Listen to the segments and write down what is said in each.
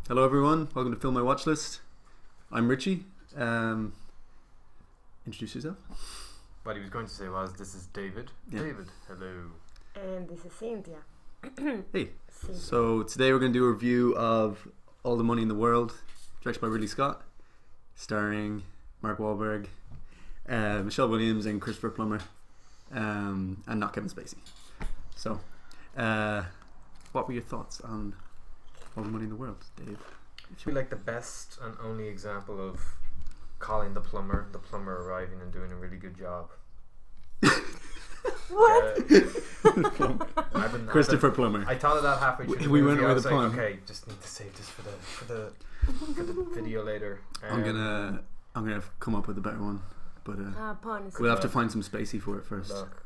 Hello everyone, welcome to Filmywatchlist. I'm Richie. Introduce yourself. What he was going to say was, this is David. Yeah. David, hello. And this is Cynthia. Hey. Cynthia. So today we're going to do a review of All the Money in the World, directed by Ridley Scott, starring Mark Wahlberg, Michelle Williams and Christopher Plummer, and not Kevin Spacey. So, what were your thoughts on All the Money in the World, Dave? It should be like the best and only example of calling the plumber arriving and doing a really good job. What? Christopher Plummer. I thought of that halfway through the We movie. went I with was the like, pun. okay, just need to save this for the video later. I'm gonna come up with a better one, but Puns. we'll have to find some Spacey for it first. Look.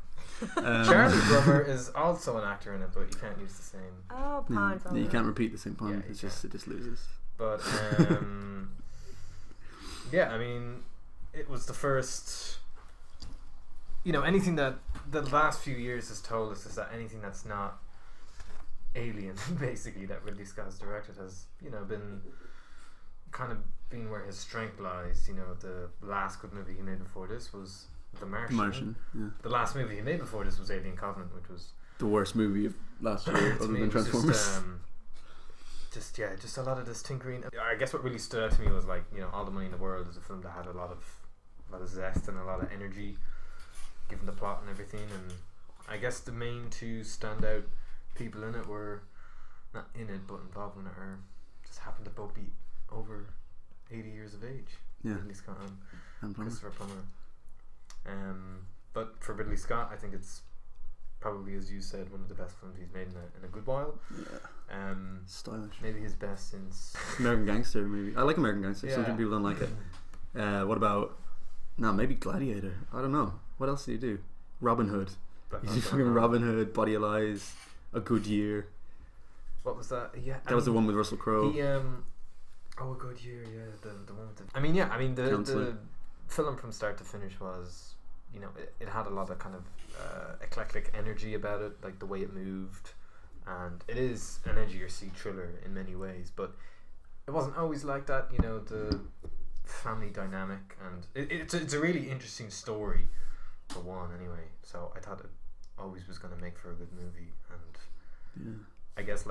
Charlie Plummer is also an actor in it, but you can't use the same. Oh, puns. You can't repeat the same pun. Yeah, It just loses. But yeah, I mean, it was the first. You know, anything that the last few years has told us is that anything that's not Alien, basically, that Ridley Scott has directed, has been kind of been where his strength lies. You know, the last good movie he made before this was The Martian. Yeah. The last movie he made before this was Alien Covenant, which was The worst movie of last year, other than Transformers. Just a lot of this tinkering. I guess what really stood out to me was All the Money in the World is a film that had a lot of zest and a lot of energy, given the plot and everything. And I guess the main two standout people in it were not in it but involved in it, or just happened to both be over 80 years of age. Yeah. Ridley Scott and Plummer. Christopher Plummer. But for Ridley Scott, I think it's probably, as you said, one of the best films he's made in a good while. Yeah. Stylish. Maybe his best since American Gangster, maybe. I like American Gangster. Yeah. Some people don't like it. What about? No, maybe Gladiator. I don't know. What else do you do? Robin Hood. You do fucking Robin Hood, Body of Lies, A Good Year. What was that? Yeah, That was the one with Russell Crowe. He A Good Year. Yeah, the one with the. Counselor. The film from start to finish was, it had a lot of kind of eclectic energy about it, like the way it moved, and it is an edge of your seat thriller in many ways, but it wasn't always like that. The family dynamic, and it's a really interesting story for one, anyway. So I thought it always was going to make for a good movie, and I guess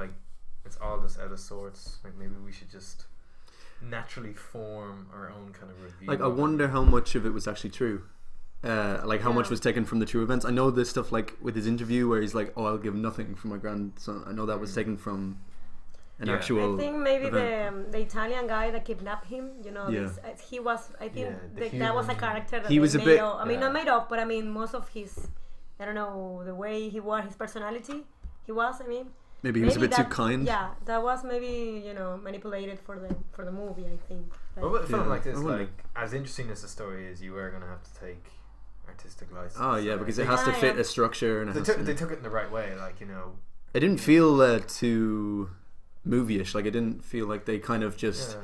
it's all just out of sorts. Maybe we should just naturally form our own kind of review. I wonder how much of it was actually true. How much was taken from the true events. I know this stuff with his interview where he's like, "Oh, I'll give nothing for my grandson." I know that was taken from an actual. I think maybe event. the Italian guy that kidnapped him. He was. I think that was a character that He was a made bit. up. I mean, not made up, but I mean, most of his, I don't know, the way he was, his personality. He was. I mean. Maybe he was a bit too kind. Yeah, that was maybe manipulated for the movie. I think. Well, with a film like this, I wonder. as interesting as the story is, you are going to have to take artistic license. Oh yeah, because it has to fit a structure, and they took it in the right way. It didn't feel too movie-ish. It didn't feel like they kind of just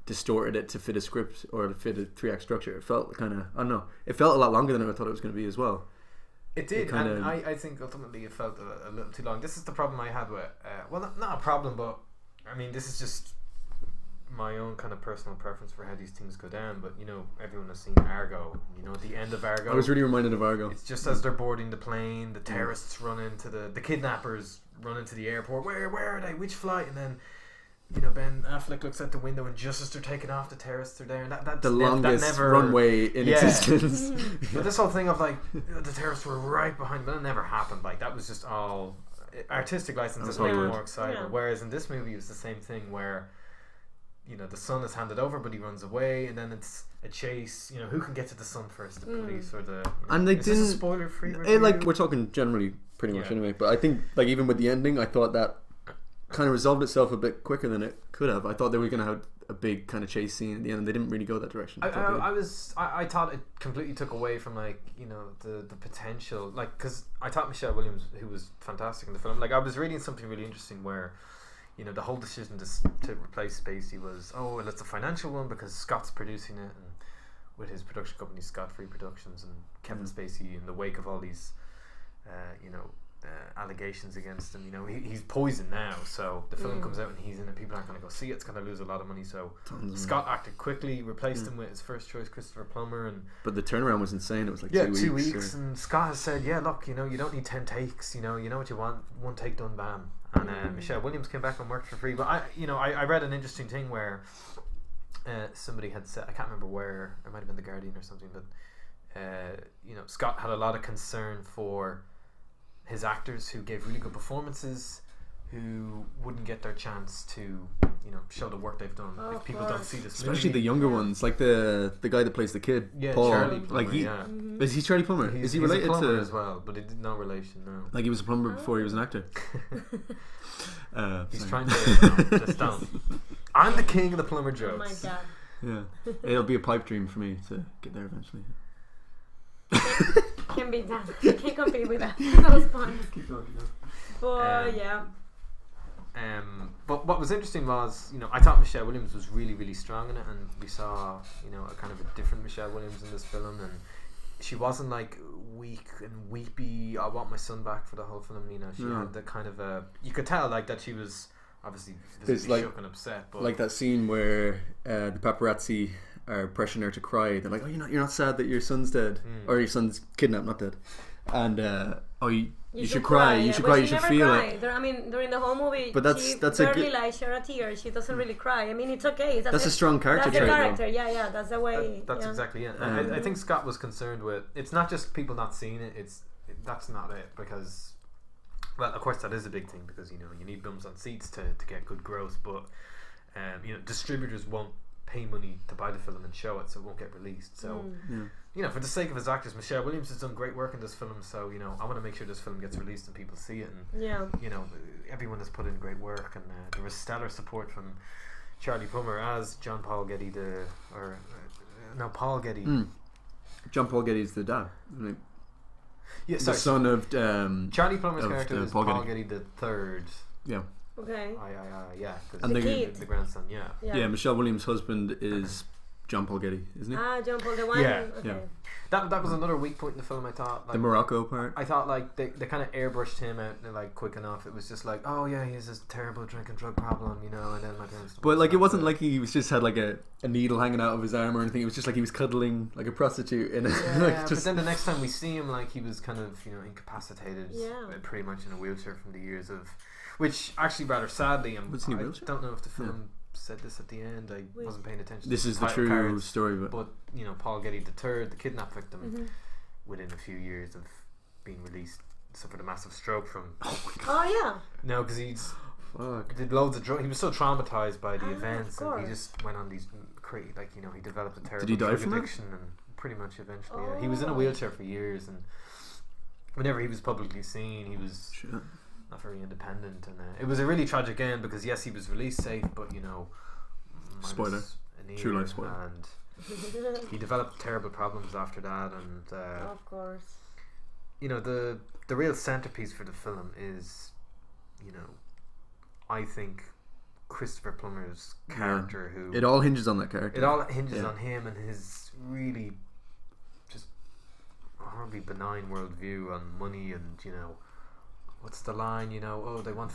distorted it to fit a script or to fit a 3-act structure. It felt kind of, I don't know, it felt a lot longer than I thought it was going to be as well. It did, and I think ultimately it felt a little too long. This is the problem I had with, not a problem, but I mean, this is just my own kind of personal preference for how these things go down. But everyone has seen Argo. At the end of Argo, I was really reminded of Argo. It's just as they're boarding the plane, the terrorists run into the kidnappers run into the airport. Where are they? Which flight? And then Ben Affleck looks out the window, and just as they're taking off, the terrorists are there, and that's the longest never, runway in existence. But this whole thing of the terrorists were right behind, but that never happened. That was just all artistic license to make it more exciting. Yeah. Whereas in this movie, it was the same thing where the son is handed over, but he runs away, and then it's a chase. Who can get to the son first, the police or the? And they is didn't. This a spoiler-free review? We're talking generally, pretty much anyway. But I think even with the ending, I thought that kind of resolved itself a bit quicker than it could have. I thought they were going to have a big kind of chase scene at the end, and they didn't really go that direction. I thought it completely took away from the potential, because I thought Michelle Williams, who was fantastic in the film, I was reading something really interesting where the whole decision to replace Spacey was, it's a financial one because Scott's producing it, and with his production company Scott Free Productions, and Kevin Spacey, in the wake of all these allegations against him. You know, he's poisoned now, so the film comes out and he's in it. People aren't going to go see it. It's going to lose a lot of money. So Scott acted quickly, replaced him with his first choice, Christopher Plummer. But the turnaround was insane. It was like 2 weeks. And Scott has said, yeah, look, you know, you don't need 10 takes. You know what you want. One take done, bam. And Michelle Williams came back and worked for free. But I read an interesting thing where somebody had said, I can't remember where, it might have been The Guardian or something, but Scott had a lot of concern for his actors who gave really good performances who wouldn't get their chance to show the work they've done. Like, people don't see this especially movie. the younger ones, like the guy that plays the kid, Paul. Charlie Plummer, Is he Charlie Plummer? Is he related he's a plumber to as well, but it no relation, no. Like he was a plumber before he was an actor. He's trying to just don't. I'm the king of the plumber jokes. Oh my god. Yeah, it'll be a pipe dream for me to get there eventually. Can be done. Can't compete with that. Those puns. Keep going. But yeah. But what was interesting was, I thought Michelle Williams was really, really strong in it, and we saw, a kind of a different Michelle Williams in this film, and she wasn't like weak and weepy. I want my son back for the whole film. She had the kind of you could tell like that she was obviously visibly shook and upset. But like that scene where the paparazzi are pressuring her to cry. They're like, "Oh, you're not sad that your son's dead, or your son's kidnapped, not dead." And you should cry. You should cry. You should feel it. During the whole movie, but that's she a barely good, shed a tear. She doesn't really cry. I mean, it's okay. That's a strong character trait. That's the character. Yeah. That's the way. That's exactly it. I think Scott was concerned with. It's not just people not seeing it. That's not it, because. Well, of course that is a big thing, because you need bums on seats to get good growth, but distributors won't pay money to buy the film and show it, so it won't get released. So for the sake of his actors, Michelle Williams has done great work in this film, so I want to make sure this film gets released and people see it, and everyone has put in great work, and there was stellar support from Charlie Plummer as John Paul Getty, Paul Getty. John Paul Getty's the dad, right? Yeah, the son of Charlie Plummer's character is Paul Getty the third. Yeah. Okay. Yeah. And the grandson. Yeah. Michelle Williams' husband is John Paul Getty, isn't he? John Paul, the one. Yeah. Okay. Yeah. That was another weak point in the film. I thought the Morocco part. I thought like they kind of airbrushed him out like quick enough. It was just like, oh yeah, he has this terrible drink and drug problem, and then my parents. But like it wasn't like he was just had like a needle hanging out of his arm or anything. It was just like he was cuddling like a prostitute in but then the next time we see him, like he was kind of incapacitated, pretty much in a wheelchair from the years of, which actually rather sadly, I don't know if the film said this at the end. I wasn't paying attention. This is the true story, but Paul Getty III, the kidnap victim, within a few years of being released, suffered a massive stroke from. No, because did loads of drugs. He was so traumatized by the events, and he just went on these he developed a terrible drug addiction, and pretty much eventually, he was in a wheelchair for years, and whenever he was publicly seen, he was. Not very independent, and it was a really tragic end, because yes, he was released safe, but spoiler, true life spoiler, and he developed terrible problems after that, and of course, the real centerpiece for the film is, I think Christopher Plummer's character, who it all hinges on that character. It all hinges on him and his really just horribly benign worldview on money, and what's the line? They want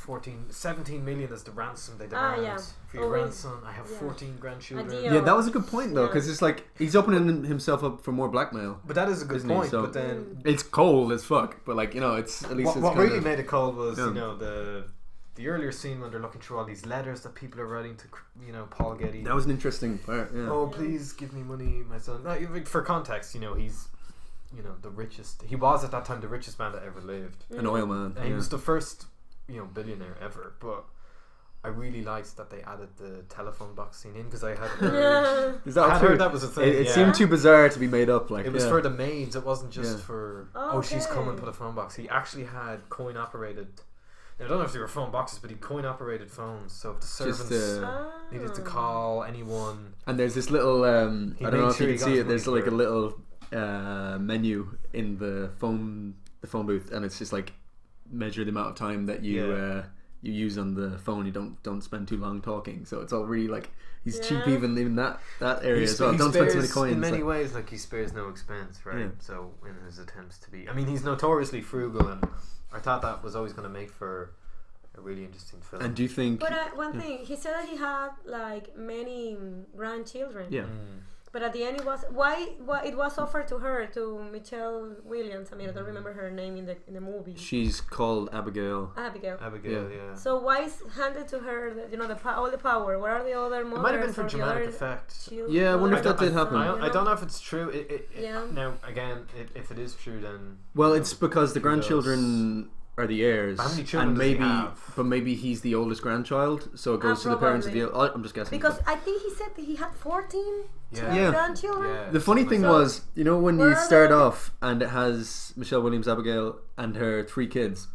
17 million as the ransom they demand for your grandson. I have 14 grandchildren. Yeah, that was a good point though, because it's like he's opening himself up for more blackmail. But that is a good point. So but then it's cold as fuck. But it's at least what really made it cold was the earlier scene when they're looking through all these letters that people are writing to Paul Getty. That was an interesting part. Yeah. Oh, please give me money, my son. For context, he's. The richest. He was at that time the richest man that ever lived. An oil man. And he was the first, billionaire ever. But I really liked that they added the telephone box scene in, because I had heard, heard that was a thing. It seemed too bizarre to be made up. Like it was for the maids. It wasn't just for she's coming, put a phone box. He actually had coin operated. Now, I don't know if they were phone boxes, but he coin operated phones. So if the servants needed to call anyone, and there's this little I don't know if you can see it. There's like a little menu in the phone booth, and it's just like measure the amount of time that you use on the phone. You don't spend too long talking, so it's all really like he's cheap even that area as well. Don't spend too many coins. In many ways, he spares no expense, right? So in his attempts to be, he's notoriously frugal, and I thought that was always going to make for a really interesting film. And do you think? But one thing, he said that he had like many grandchildren. Yeah. But at the end, it was why it was offered to her, to Michelle Williams. I mean, I don't remember her name in the movie. She's called Abigail. Abigail, yeah. So why is handed to her? All the power. What are the other mothers? It might have been for or the dramatic other effect. Yeah, I wonder if that did happen. I don't know if it's true. Yeah. Now, again, if it is true, then Well, it's because the grandchildren are the heirs, How many children and does he maybe, have? but maybe he's the oldest grandchild, so it goes to the parents of the. I'm just guessing. Because I think he said that he had 14 Yeah. grandchildren. Yeah. The funny thing So, was, you know, when where you are start they? off and it has Michelle Williams, Abigail, and her 3 kids,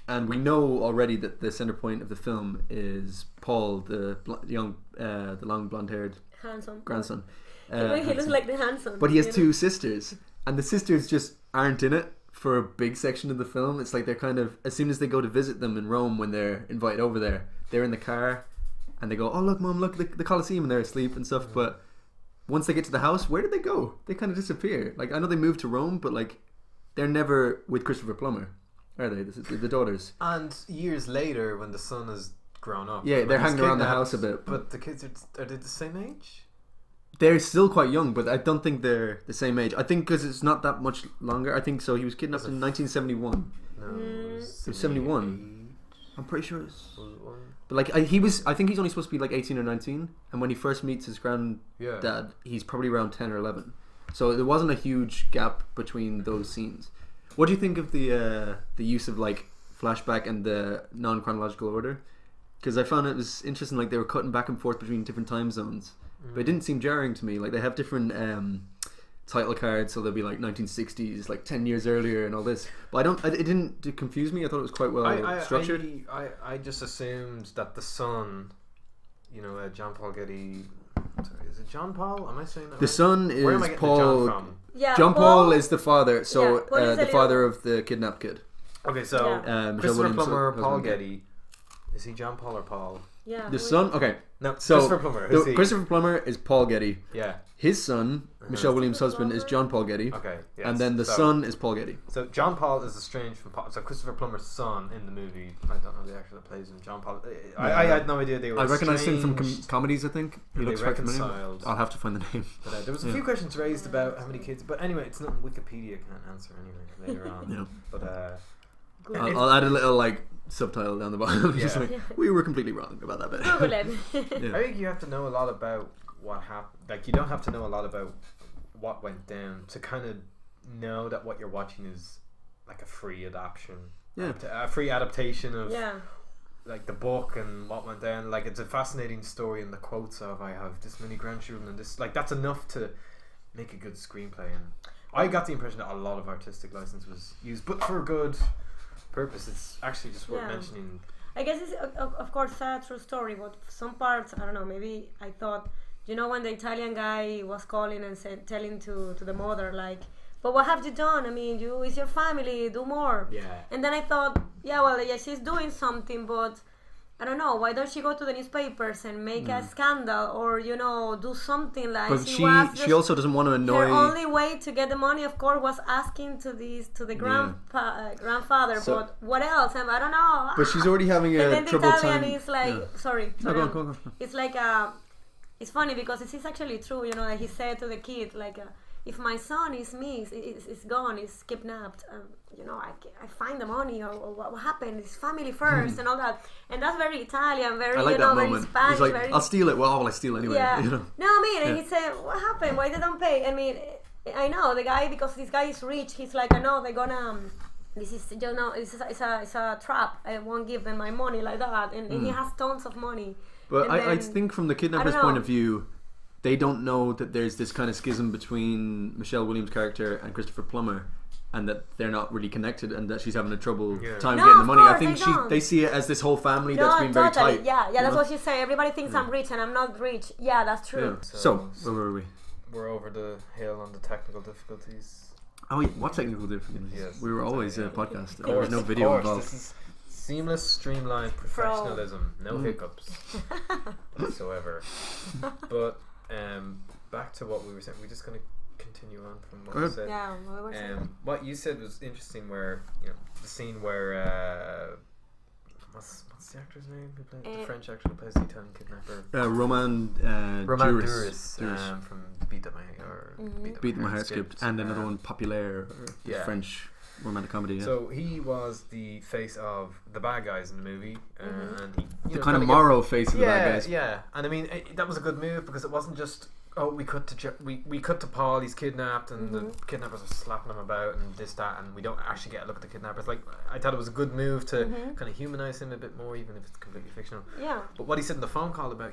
and we know already that the center point of the film is Paul, the long blonde-haired Handsome. grandson. He looks like the handsome. But he has you 2 sisters, and the sisters just aren't in it for a big section of the film. It's like they're kind of, as soon as they go to visit them in Rome when they're invited over there, they're in the car and they go, oh look mom, look the Colosseum, and they're asleep and stuff. But once they get to the house, where did they go? They kind of disappear. Like, I know they moved to Rome, but like they're never with Christopher Plummer, are they? The daughters. And years later, when the son has grown up, Yeah, they're when he's hanging around the kidnapped, house a bit. But the kids are they the same age? They're still quite young, but I don't think they're the same age. I think because it's not that much longer. I think so. He was kidnapped in 1971. No, Mm. It was 71. I'm pretty sure it's. Was it one? But like I think he's only supposed to be like 18 or 19, and when he first meets his granddad, Yeah. he's probably around 10 or 11. So there wasn't a huge gap between those scenes. What do you think of the use of like flashback and the non-chronological order? Because I found it was interesting. Like they were cutting back and forth between different time zones, but it didn't seem jarring to me. Like they have different title cards, so they'll be like 1960s, like 10 years earlier, and all this. But it didn't confuse me. I thought it was quite well structured. I just assumed that the son, John Paul Getty. Sorry, is it John Paul? Am I saying that The right? son Where am I is getting Paul. the John from? Yeah, John Paul is the father, so Yeah, Paul is the the father little- of the kidnapped kid. Okay, so Michelle Christopher Williams' Plummer, Paul husband. Getty. Is he John Paul or Paul? Yeah. The son, okay. No, So Christopher Plummer. Who's he? Christopher Plummer is Paul Getty. Yeah. His son, Michelle Williams' husband, is John Paul Getty, Okay. Yes. and then the So- son is Paul Getty. So John Paul is estranged from Paul. So Christopher Plummer's son in the movie. I don't know the actor that plays him. John Paul. I had no idea they were. I recognise him from estranged. comedies. I think he They looks quite familiar. reconciled. I'll have to find the name. But, there was a Yeah. few questions raised about how many kids, but anyway, it's not Wikipedia can't answer anyway later on. Yeah. But Good. I'll add a little like subtitle down the bottom. Just Yeah. like, we were completely wrong about that bit. Google it. Yeah. I think you have to know a lot about what happened. Like you don't have to know a lot about what went down to kind of know that what you're watching is like a free adaptation. Yeah. A free adaptation of Yeah. like the book and what went down. Like it's a fascinating story, and the quotes of I have this many grandchildren and this, like that's enough to make a good screenplay. And I got the impression that a lot of artistic license was used, but for a good purpose. It's actually just worth Yeah. mentioning. I guess it's of course a true story, but some parts I don't know. Maybe I thought, when the Italian guy was calling and telling to the mother like, "But what have you done? I mean, it's your family. Do more." Yeah. And then I thought, yeah, she's doing something, but I don't know. Why don't she go to the newspapers and make a scandal, or do something like? But was she also doesn't want to annoy. Her only way to get the money, of course, was asking to the grandfather. So- but what else? I don't know. But she's already having And a then the troubled Italian time. is like, Yeah. sorry. No, go on. It's like it's funny because it is actually true. That he said to the kid like, if my son is missed, is gone, is kidnapped. I find the money or what happened. It's family first and all that. And that's very Italian, very I like that very moment. Spanish. He's like, very, I'll steal it. Well, I steal anyway. yeah. No, I mean, and Yeah. he said, what happened? Why they don't pay? I mean, I know the guy, because this guy is rich. He's like, I know they're gonna. This is it's a trap. I won't give them my money like that. And he has tons of money. But And I then- think from the kidnapper's know. point of view, they don't know that there's this kind of schism between Michelle Williams' character and Christopher Plummer, and that they're not really connected, and that she's having a trouble time No, getting the of money. I course, think they don't. they see it as this whole family that's been very totally. tight. Yeah, you that's know? what she say. Everybody thinks I'm rich and I'm not rich. Yeah, that's true. Yeah. So, where were we? We're over the hill on the technical difficulties. Oh, wait, what technical difficulties? Yes. We were always a podcast. Of There was course, no of video course. involved. This is seamless, streamlined professionalism. No hiccups whatsoever. But back to what we were saying. We're just going to continue on from what Go you ahead. said. Yeah, what we were saying. What you said was interesting, where the scene where what's the actor's name? Who plays the French actor who plays the Italian kidnapper? Roman Roman Duris. Duris, from Beat That My Beat My Heart Skipped, and another one, Populaire, the yeah. French romantic comedy. Yeah. So he was the face of the bad guys in the movie, and he the kind of moral face of the bad guys. Yeah, and I mean that was a good move because it wasn't just we cut to we cut to Paul, he's kidnapped, and the kidnappers are slapping him about and this that, and we don't actually get a look at the kidnappers. Like, I thought it was a good move to kind of humanize him a bit more, even if it's completely fictional. Yeah. But what he said in the phone call about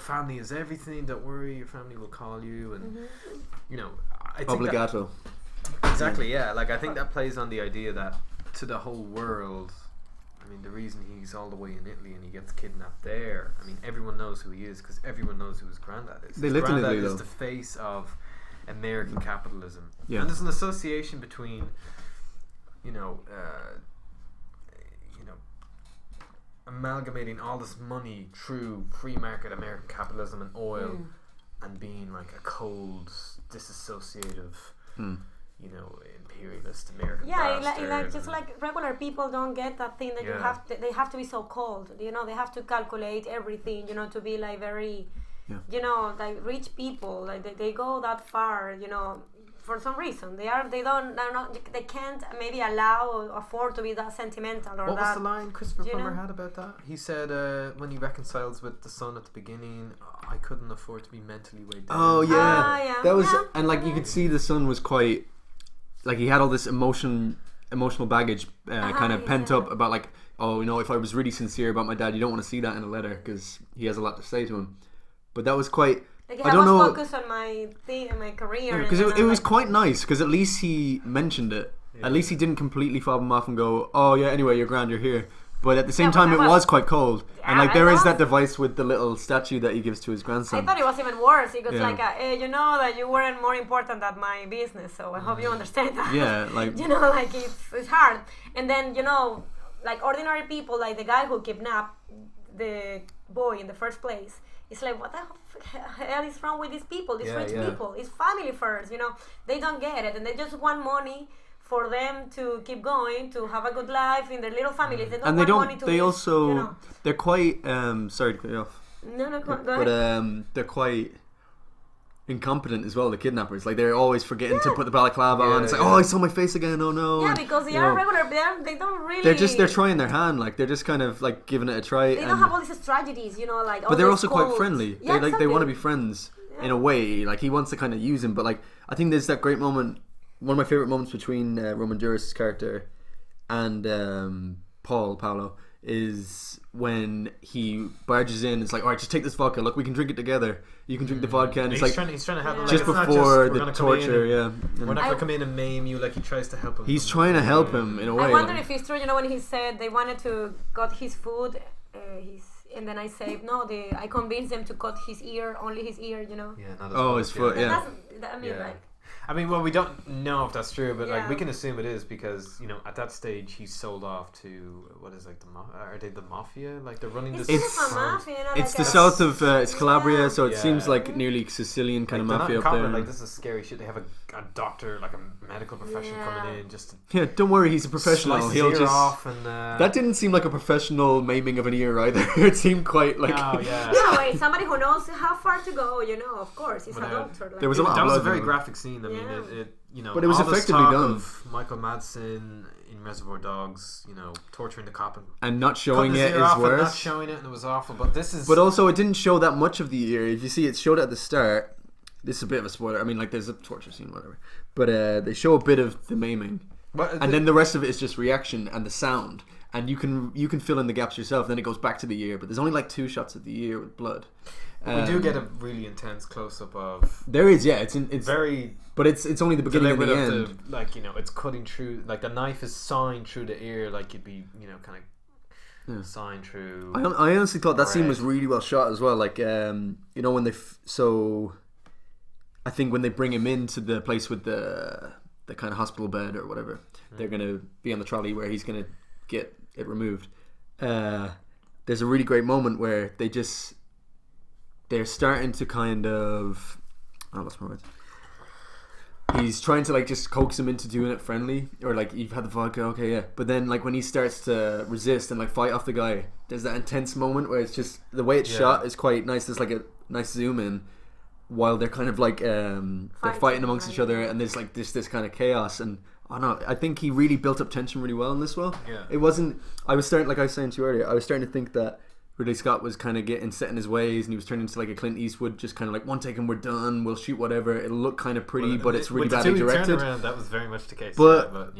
family is everything. Don't worry, your family will call you, and I think Obligato. Exactly, yeah. Like, I think that plays on the idea that to the whole world, I mean, the reason he's all the way in Italy and he gets kidnapped there, I mean, everyone knows who he is because everyone knows who his granddad is. They His live in granddad Italy, is though. the face of American capitalism. Yeah. And there's an association between, amalgamating all this money through free market American capitalism and oil and being like a cold, disassociative, imperialist American bastard. Just like regular people don't get that thing that they have to be so cold. They have to calculate everything. To be like very, like rich people. Like they go that far. For some reason they can't maybe allow or afford to be that sentimental or what that. was the line Christopher Plummer had about that? He said when he reconciles with the son at the beginning, I couldn't afford to be mentally weighed down. Oh yeah, that was, yeah. and like you could see the son was quite, like he had all this emotional baggage kind of pent up about like, if I was really sincere about my dad, you don't want to see that in a letter because he has a lot to say to him. But that was quite. Like, I don't know. Focus on my thing and my career. Because it was quite nice because at least he mentioned it. Yeah. At least he didn't completely fob him off and go, "Oh yeah, anyway, you're grand, you're here." But at the same time, it was quite cold. Yeah, and like there is that device with the little statue that he gives to his grandson. I thought it was even worse. He goes like, you know that you weren't more important than my business, so I hope you understand that. Yeah, like like it's hard. And then like ordinary people, like the guy who kidnapped the boy in the first place. It's like, what the hell is wrong with these people? These rich people. It's family first, They don't get it, and they just want money for them to keep going, to have a good life in their little families. They don't want money to they live, also, they're quite, sorry to cut you off. No, go ahead. But they're quite incompetent as well, the kidnappers. Like, they're always forgetting to put the balaclava on. It's like, I saw my face again, oh no. Yeah, because they are regular, they don't really... They're trying their hand, like, they're just kind of, like, giving it a try. They don't have all these tragedies, like... But they're also quite friendly. Yeah, they want to be friends in a way. Like, he wants to kind of use him, but, like, I think there's that great moment, one of my favourite moments between Roman Duris' character and Paolo, is when he barges in. It's like, alright, just take this vodka. Look, we can drink it together. You can drink the vodka, and he's trying to have it just before the torture. We're not going to come in and maim you. Like, he tries to help him. He's trying to help him in a way. I wonder if it's true. When he said they wanted to cut his food, and then I said no. I convinced them to cut his ear, only his ear. Yeah, not his foot. Yeah. I mean, well, we don't know if that's true, but like we can assume it is because at that stage he's sold off to what is like are they the mafia? Like they're running this. It's the south of it's Calabria, so it seems like nearly Sicilian kind of mafia up there. Like this is scary shit. They have a doctor, like a medical profession coming in just. Don't worry, he's a professional. He'll just off and, that didn't seem like a professional maiming of an ear either. It seemed quite like. No, wait, somebody who knows how far to go. Of course, he's a doctor. There was a lot. That was a very graphic scene. I mean, but it was effectively done. Of Michael Madsen in Reservoir Dogs, torturing the cop and not showing it is worse. Not showing it, and it was awful. But this is. But also, it didn't show that much of the ear. If you see, it showed at the start. This is a bit of a spoiler. I mean, like, there's a torture scene, whatever. But they show a bit of the maiming, and then the rest of it is just reaction and the sound. And you can fill in the gaps yourself. Then it goes back to the ear. But there's only like 2 shots of the ear with blood. We do get a really intense close up of. There is, it's very. But it's only the beginning and the end. It's cutting through. Like the knife is sawing through the ear, like you'd be, kind of sawing through. I honestly thought that scene was really well shot as well. Like, when they I think when they bring him into the place with the kind of hospital bed or whatever, they're gonna be on the trolley where he's gonna get it removed. There's a really great moment where they're starting to kind of. Oh, what's my words? he's trying to like just coax him into doing it friendly, or like you've had the vodka, okay, yeah. But then like when he starts to resist and like fight off the guy, there's that intense moment where it's just the way it's shot is quite nice. There's like a nice zoom in while they're kind of like they're fighting amongst each other, and there's like this kind of chaos. And I think he really built up tension really well in this. It wasn't. I was starting, like I was saying to you earlier, I was starting to think that Ridley Scott was kind of getting set in his ways, and he was turning into like a Clint Eastwood, just kind of like one take and we're done. We'll shoot whatever. It'll look kind of pretty, but it's really badly directed. That was very much the case. But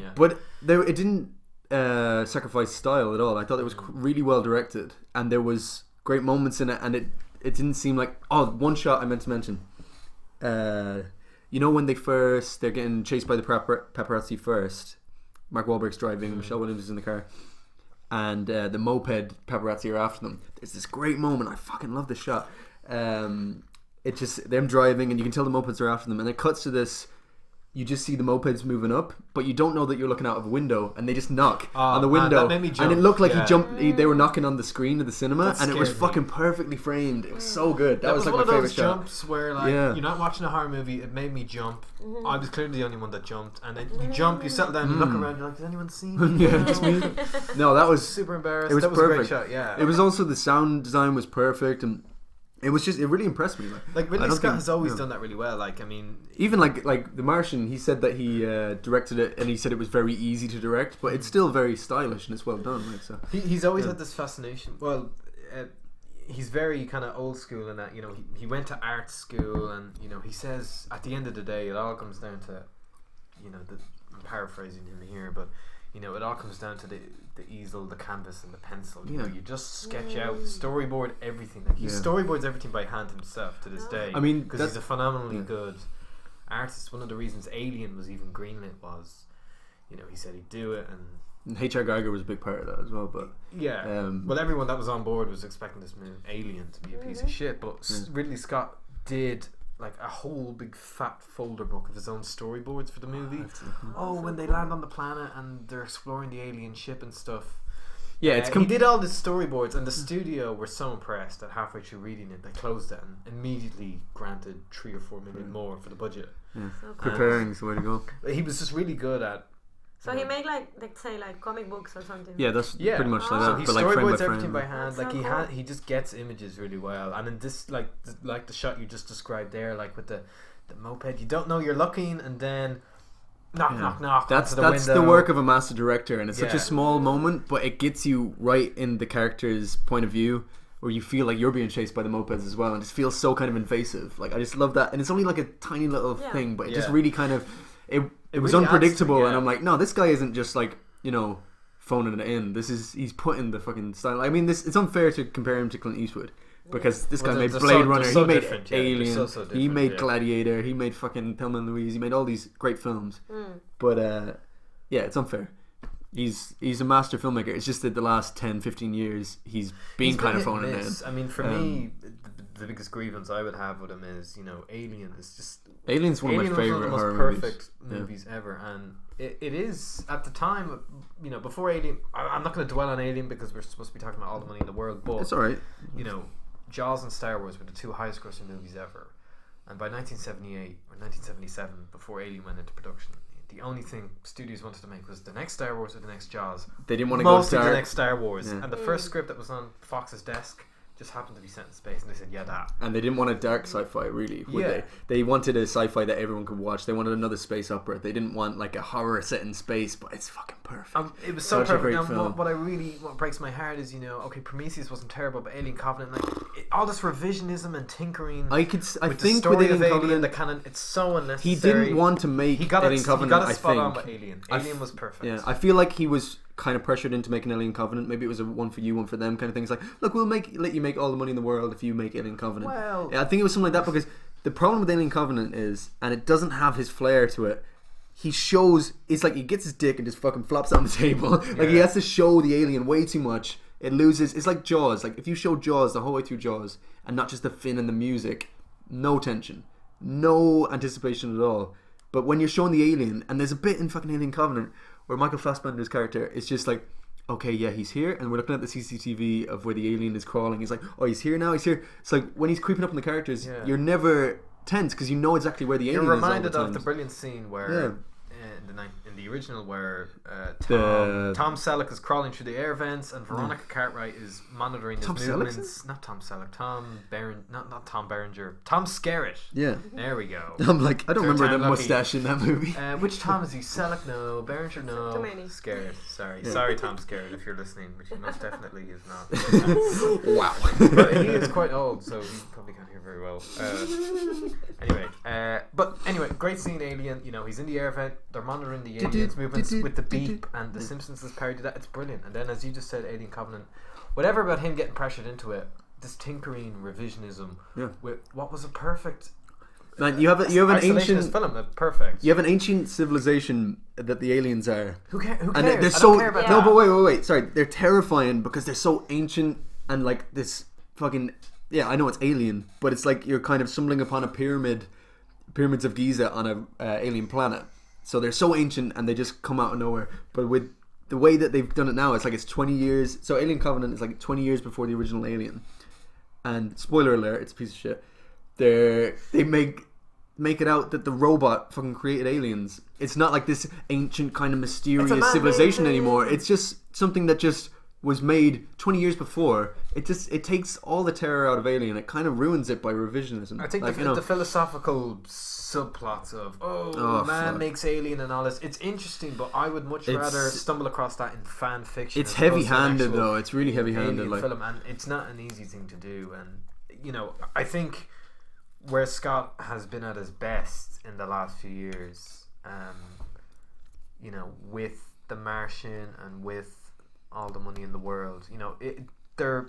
it didn't sacrifice style at all. I thought it was really well directed, and there was great moments in it, and it didn't seem like one shot I meant to mention. You know when they're getting chased by the paparazzi first. Mark Wahlberg's driving, Michelle Williams is in the car, and the moped paparazzi are after them. There's this great moment. I fucking love this shot. It's just them driving, and you can tell the mopeds are after them, and it cuts to this. You just see the mopeds moving up, but you don't know that you're looking out of a window, and they just knock on the window, that made me jump. And it looked like he jumped. They were knocking on the screen of the cinema, and it was fucking perfectly framed. It was so good. That was like my favorite shot. Jumps where like you're not watching a horror movie. It made me jump. I was clearly the only one that jumped, and then you jump, you settle down, you look around, you're like, "Does anyone see me?" Yeah, just me. No, that was super embarrassed. It was perfect. A great shot. Yeah. It was also the sound design was perfect, and it really impressed me. Like Ridley Scott has always done that really well. Like, I mean, even like The Martian, he said that he directed it, and he said it was very easy to direct, but it's still very stylish and it's well done. Like, so he's always had this fascination. Well, he's very kind of old school in that, you know, he went to art school, and you know, he says at the end of the day, it all comes down to, you know, I'm paraphrasing him here, but you know, it all comes down to the easel, the canvas, and the pencil. You know, you just sketch out, storyboard everything. Like, he storyboards everything by hand himself to this day. I mean, because he's a phenomenally good artist. One of the reasons Alien was even greenlit was, you know, he said he'd do it, and H.R. Geiger was a big part of that as well. But well, everyone that was on board was expecting this movie Alien to be a piece of shit, but Ridley Scott did like a whole big fat folder book of his own storyboards for the movie. When they land on the planet and they're exploring the alien ship and stuff. Yeah, he did all the storyboards, and the studio were so impressed that halfway through reading it, they closed it and immediately granted 3 or 4 million more for the budget. Yeah. So cool. Preparing is the way to go. He was just really good at. So he made like say like comic books or something. Yeah, that's pretty much like that. So he but storyboards like everything by hand. That's like so he just gets images really well. And in this like the shot you just described there, like with the moped, you don't know you're looking, and then knock. That's the work of a master director, and it's such a small moment, but it gets you right in the character's point of view, where you feel like you're being chased by the mopeds as well, and it just feels so kind of invasive. Like, I just love that, and it's only like a tiny little thing, but it just really kind of it was really unpredictable, and I'm like, no, this guy isn't just like, you know, phoning it in. He's putting the fucking style. I mean, it's unfair to compare him to Clint Eastwood, because this guy made Blade Runner, he made Alien, he made Gladiator, he made fucking Thelma and Louise, he made all these great films. But it's unfair. He's a master filmmaker. It's just that the last 10-15 years he's been kind of phoning it in. I mean, for me, the biggest grievance I would have with him is, you know, Alien's one of my favorite horror movies. Perfect movies ever, and it is at the time, you know, before Alien. I'm not going to dwell on Alien because we're supposed to be talking about all the money in the world, but it's alright. You know, Jaws and Star Wars were the 2 highest grossing movies ever, and by 1978 or 1977, before Alien went into production, the only thing studios wanted to make was the next Star Wars or the next Jaws. They didn't want to go the next Star Wars, and the first script that was on Fox's desk just happened to be set in space, and they said, that. And they didn't want a dark sci-fi, really, would they? They wanted a sci-fi that everyone could watch. They wanted another space opera. They didn't want like a horror set in space, but it's fucking perfect. It was so perfect. And what breaks my heart is, you know, okay, Prometheus wasn't terrible, but Alien Covenant, like all this revisionism and tinkering. I think with Alien Covenant, the canon, it's so unnecessary. He didn't want to make Alien Covenant. He got it spot on with Alien. Alien was perfect. Yeah, I feel like he was kind of pressured into making Alien Covenant. Maybe it was a one for you, one for them kind of thing. It's like, look, we'll let you make all the money in the world if you make Alien Covenant. Well, I think it was something like that, because the problem with Alien Covenant is, and it doesn't have his flair to it, he shows, it's like he gets his dick and just fucking flops it on the table. Like, he has to show the alien way too much. It loses. It's like Jaws. Like, if you show Jaws the whole way through Jaws, and not just the fin and the music, no tension, no anticipation at all. But when you're showing the alien, and there's a bit in fucking Alien Covenant where Michael Fassbender's character is just like, okay, yeah, he's here, and we're looking at the CCTV of where the alien is crawling. He's like, oh, he's here now, he's here. It's like, when he's creeping up on the characters, you're never tense because you know exactly where the You're alien is all reminded the of time. the brilliant scene where Yeah. in the original where The- Tom Selleck is crawling through the air vents and Veronica Cartwright is monitoring his Tom movements. Not Tom Selleck. Not Tom Berenger. Tom Skerritt. Yeah. There we go. I'm like, I don't Third remember the time lucky. mustache in that movie. Which Tom is he? Selleck? No. Berenger? No. Too many. Skerritt. Sorry. Yeah. Sorry, Tom Skerritt, if you're listening, which he most definitely is not. Wow. But he is quite old, so he probably can't hear very well. Anyway, great scene, Alien. You know, he's in the air vent. They're monitoring the aliens' movements with the beep, and The Simpsons has parodied that. It's brilliant. And then, as you just said, Alien Covenant, whatever about him getting pressured into it, this tinkering revisionism Yeah. with what was a perfect. Man, you have an isolationist ancient film. Perfect. You have an ancient civilization that the aliens are. Who cares? And they're I so don't care about no, that. but wait. Sorry, they're terrifying because they're so ancient and like this fucking I know it's alien, but it's like you're kind of stumbling upon pyramids of Giza on a alien planet. So they're so ancient and they just come out of nowhere. But with the way that they've done it now, it's like it's 20 years. So Alien Covenant is like 20 years before the original Alien. And spoiler alert, it's a piece of shit. They make it out that the robot fucking created aliens. It's not like this ancient kind of mysterious man-made civilization alien. anymore. It's just something that just was made 20 years before. It takes all the terror out of Alien. It kind of ruins it by revisionism. I think like, the philosophical subplots of man fuck. makes Alien and all this, it's interesting, but I would much rather stumble across that in fan fiction. It's as opposed to an heavy-handed actual though. It's really heavy-handed. Alien Like film, and it's not an easy thing to do. And you know, I think where Scott has been at his best in the last few years, you know, with The Martian and with All the Money in the World, you know, they're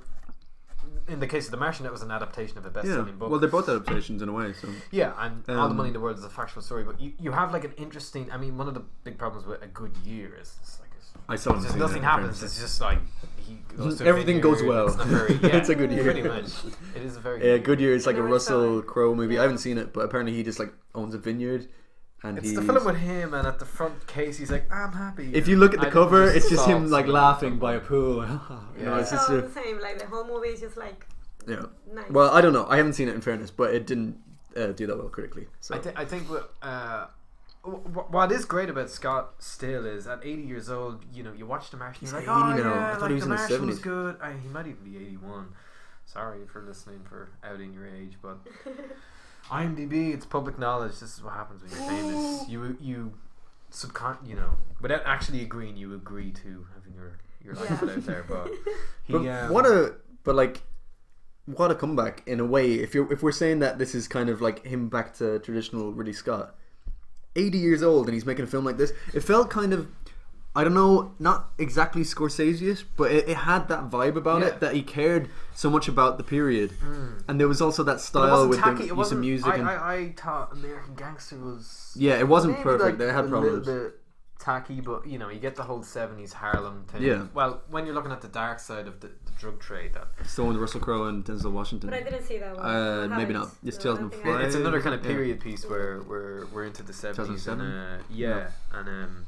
in the case of The Martian, that was an adaptation of a best-selling book. Well, they're both adaptations in a way. So Yeah, and All the Money in the World is a factual story, but you have like an interesting. I mean, one of the big problems with A Good Year is it's like I still haven't just seen nothing it, happens. apparently. It's just like he goes to a Everything goes vineyard, well. It's not very, It's a good year. Pretty much, it is a very Yeah, Good Year. It's like a Never saw Russell it. Crowe movie. Yeah. I haven't seen it, but apparently he just like owns a vineyard, and It's he's the film with him, and at the front case, he's like, "I'm happy." If you look at the I cover, it's just saw him like some laughing of by a them. pool. You know, Yeah. it's just So the same, like the whole movie is just like yeah. nice. Well, I don't know. I haven't seen it in fairness, but it didn't do that well critically. So I think what is great about Scott still is at 80 years old, you know, you watch The Martian, He's you're like, 80 oh now. yeah, I thought like he was The in his Martian was 70s. good. He might even be 81. Sorry for listening for outing your age, but IMDb, it's public knowledge. This is what happens when you're famous. You without actually agreeing, you agree to having your life put out there. But what a comeback in a way. If we're saying that this is kind of like him back to traditional Ridley Scott, 80 years old and he's making a film like this, it felt kind of, I don't know, not exactly Scorsese-ish, but it had that vibe about Yeah. it, that he cared so much about the period. And there was also that But it style wasn't with tacky. the It use of wasn't. music. I thought American Gangster was. Yeah, it wasn't maybe perfect. like They had a problems. little bit tacky, but you know, you get the whole 70s Harlem thing. Yeah. Well, when you're looking at the dark side of the drug trade, that Still with Russell Crowe and Denzel Washington. But I didn't see that one. I Maybe haven't. not. It's No, I don't think I 2005. have. it's another kind of Yeah. period piece where we're into the 70s. 2007? And,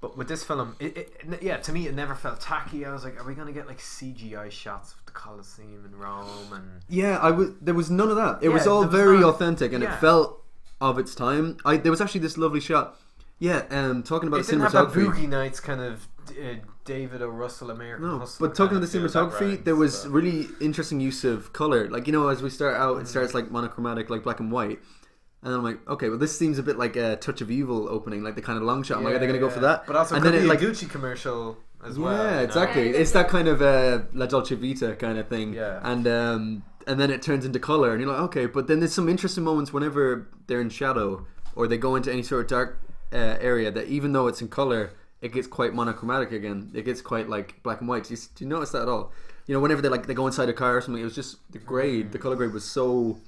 but with this film, to me it never felt tacky. I was like, are we gonna get like CGI shots of the Colosseum in Rome and Yeah, there was none of that. It was Yeah, all there was very not- authentic, and yeah. it felt of its time. There was actually this lovely shot. Yeah, talking about it the didn't have that cinematography. Boogie Nights kind of David O. Russell American No, Hustler but talking kind about the of feel, that cinematography, rhymes, there was but- really interesting use of color. Like, you know, as we start out, it starts like monochromatic, like black and white. And then I'm like, okay, well, this seems a bit like a Touch of Evil opening, like the kind of long shot. I'm like, are they going to go for that? But also, and could then be it a like, Gucci commercial as well. yeah, you know? exactly. Yeah, It's that kind of La Dolce Vita kind of thing. Yeah. And then it turns into color, and you're like, okay. But then there's some interesting moments whenever they're in shadow or they go into any sort of dark area that even though it's in color, it gets quite monochromatic again. It gets quite like black and white. Do you notice that at all? You know, whenever they go inside a car or something, it was just the grade, the color grade was so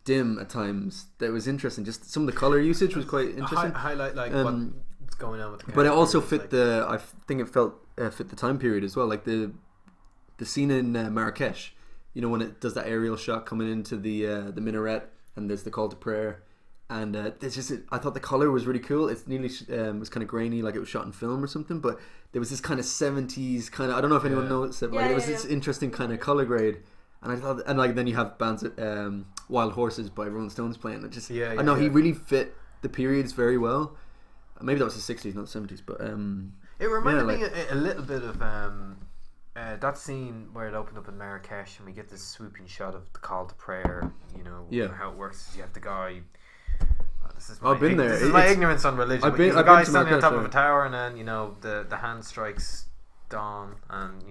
dim at times that it was interesting. Just some of the color usage was quite interesting. Highlight like what's going on with the But it also characters, fit like- I think it fit the time period as well. Like the scene in Marrakesh, you know, when it does that aerial shot coming into the minaret and there's the call to prayer, and there's just I thought the color was really cool. It's nearly was kind of grainy, like it was shot in film or something. But there was this kind of 70s kind of, I don't know if anyone Yeah. knows it, but Yeah, it was yeah, this yeah. interesting kind of color grade. And I thought, and like then you have bands, Wild Horses by Rolling Stones playing. It just, Yeah, I know yeah. he really fit the periods very well. Maybe that was the 60s, not the 70s, but It reminded yeah, me a little bit of that scene where it opened up in Marrakesh, and we get this swooping shot of the call to prayer. You know, Yeah. how it works is you have the guy. This is I've been there. This is my ignorance on religion. I've been- the I've guy been to standing on top of a Marrakesh, tower, and then the hand strikes dawn, and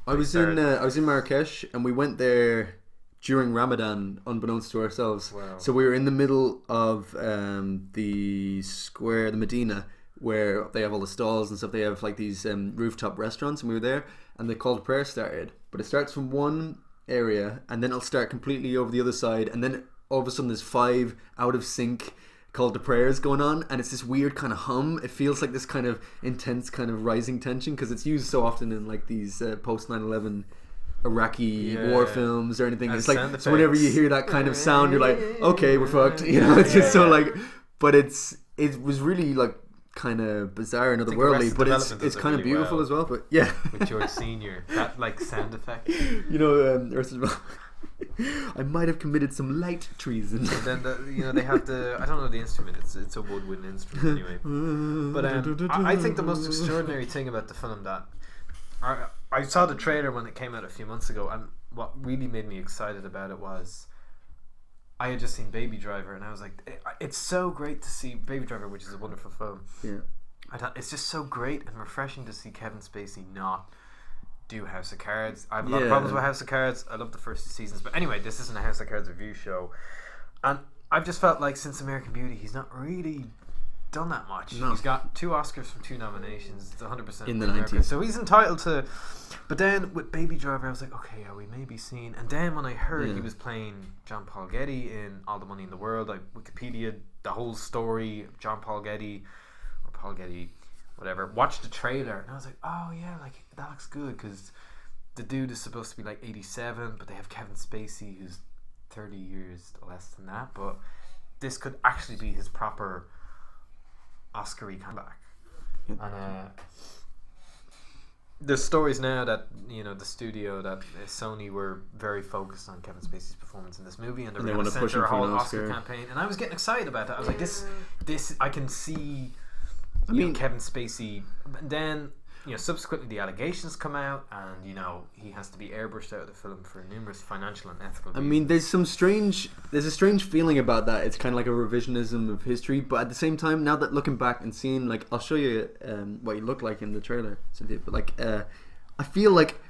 I was in Marrakesh, and we went there during Ramadan, unbeknownst to ourselves. Wow. So we were in the middle of the square, the Medina, where they have all the stalls and stuff. They have like these rooftop restaurants, and we were there, and the call to prayer started. But it starts from one area, and then it'll start completely over the other side, and then all of a sudden there's 5 out of sync call to prayers going on, and it's this weird kind of hum. It feels like this kind of intense kind of rising tension, because it's used so often in like these post 9/11 Iraqi war films or anything. As It's like, so whenever you hear that kind of sound, you're like, okay, we're fucked. You know, it's just so like, but it was really like kind of bizarre and otherworldly, but it's kind of beautiful as well. But yeah, with George Senior, that like sound effect. You know, I might have committed some light treason. And then they have I don't know the instrument. It's a woodwind instrument anyway. But I think the most extraordinary thing about the film that I saw the trailer when it came out a few months ago, and what really made me excited about it was I had just seen Baby Driver, and I was like, it's so great to see Baby Driver, which is a wonderful film. Yeah, I thought it's just so great and refreshing to see Kevin Spacey not do House of Cards. I have a lot of problems with House of Cards. I love the first 2 seasons, but anyway, this isn't a House of Cards review show, and I've just felt like since American Beauty, he's not really done that much. No. He's got 2 Oscars from 2 nominations. It's 100% in the America. 90s, so he's entitled to. But then with Baby Driver, I was like, okay, we may be seeing. And then when I heard he was playing John Paul Getty in All the Money in the World, I Wikipedia the whole story of John Paul Getty or Paul Getty, whatever. Watched the trailer, and I was like, oh yeah, like that looks good, because the dude is supposed to be like 87, but they have Kevin Spacey who's 30 years less than that. But this could actually be his proper Oscar-y comeback. And there's stories now that the studio, that Sony were very focused on Kevin Spacey's performance in this movie, and they want to center a whole Oscar campaign. And I was getting excited about that. I was like, this I can see. Kevin Spacey. And then subsequently the allegations come out, and he has to be airbrushed out of the film for numerous financial and ethical reasons. I mean, there's a strange feeling about that. It's kind of like a revisionism of history, but at the same time, now that looking back and seeing, like, I'll show you what he looked like in the trailer, Cynthia, but like I feel like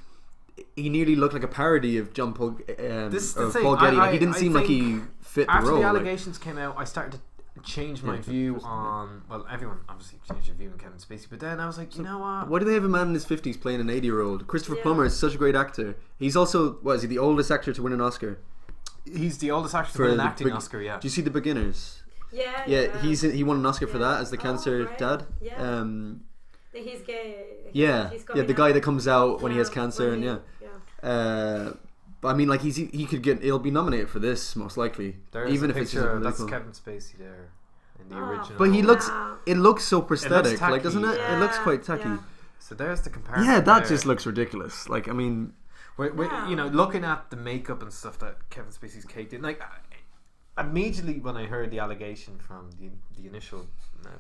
he nearly looked like a parody of John Paul Paul Getty. He didn't seem like he fit the role. After the allegations came out, I started to change my view on, well, everyone obviously changed their view on Kevin Spacey, but then I was like, you know what? Why do they have a man in his 50s playing an 80-year-old? Christopher Plummer is such a great actor. He's also, is he the oldest actor to win an Oscar? He's the oldest actor to win an acting Oscar, yeah. Do you see The Beginners? Yeah. He won an Oscar for that as the cancer dad. Yeah. He's gay. The guy that comes out when he has cancer, but I mean, like, he'll be nominated for this most likely. There's even a if it's picture, just that's Kevin Spacey there in the original. But it looks so prosthetic, like, doesn't it? Yeah, it looks quite tacky. yeah. So there's the comparison. Yeah, that there. just looks ridiculous. Like, I mean, looking at the makeup and stuff that Kevin Spacey's caked in, like, immediately when I heard the allegation from the initial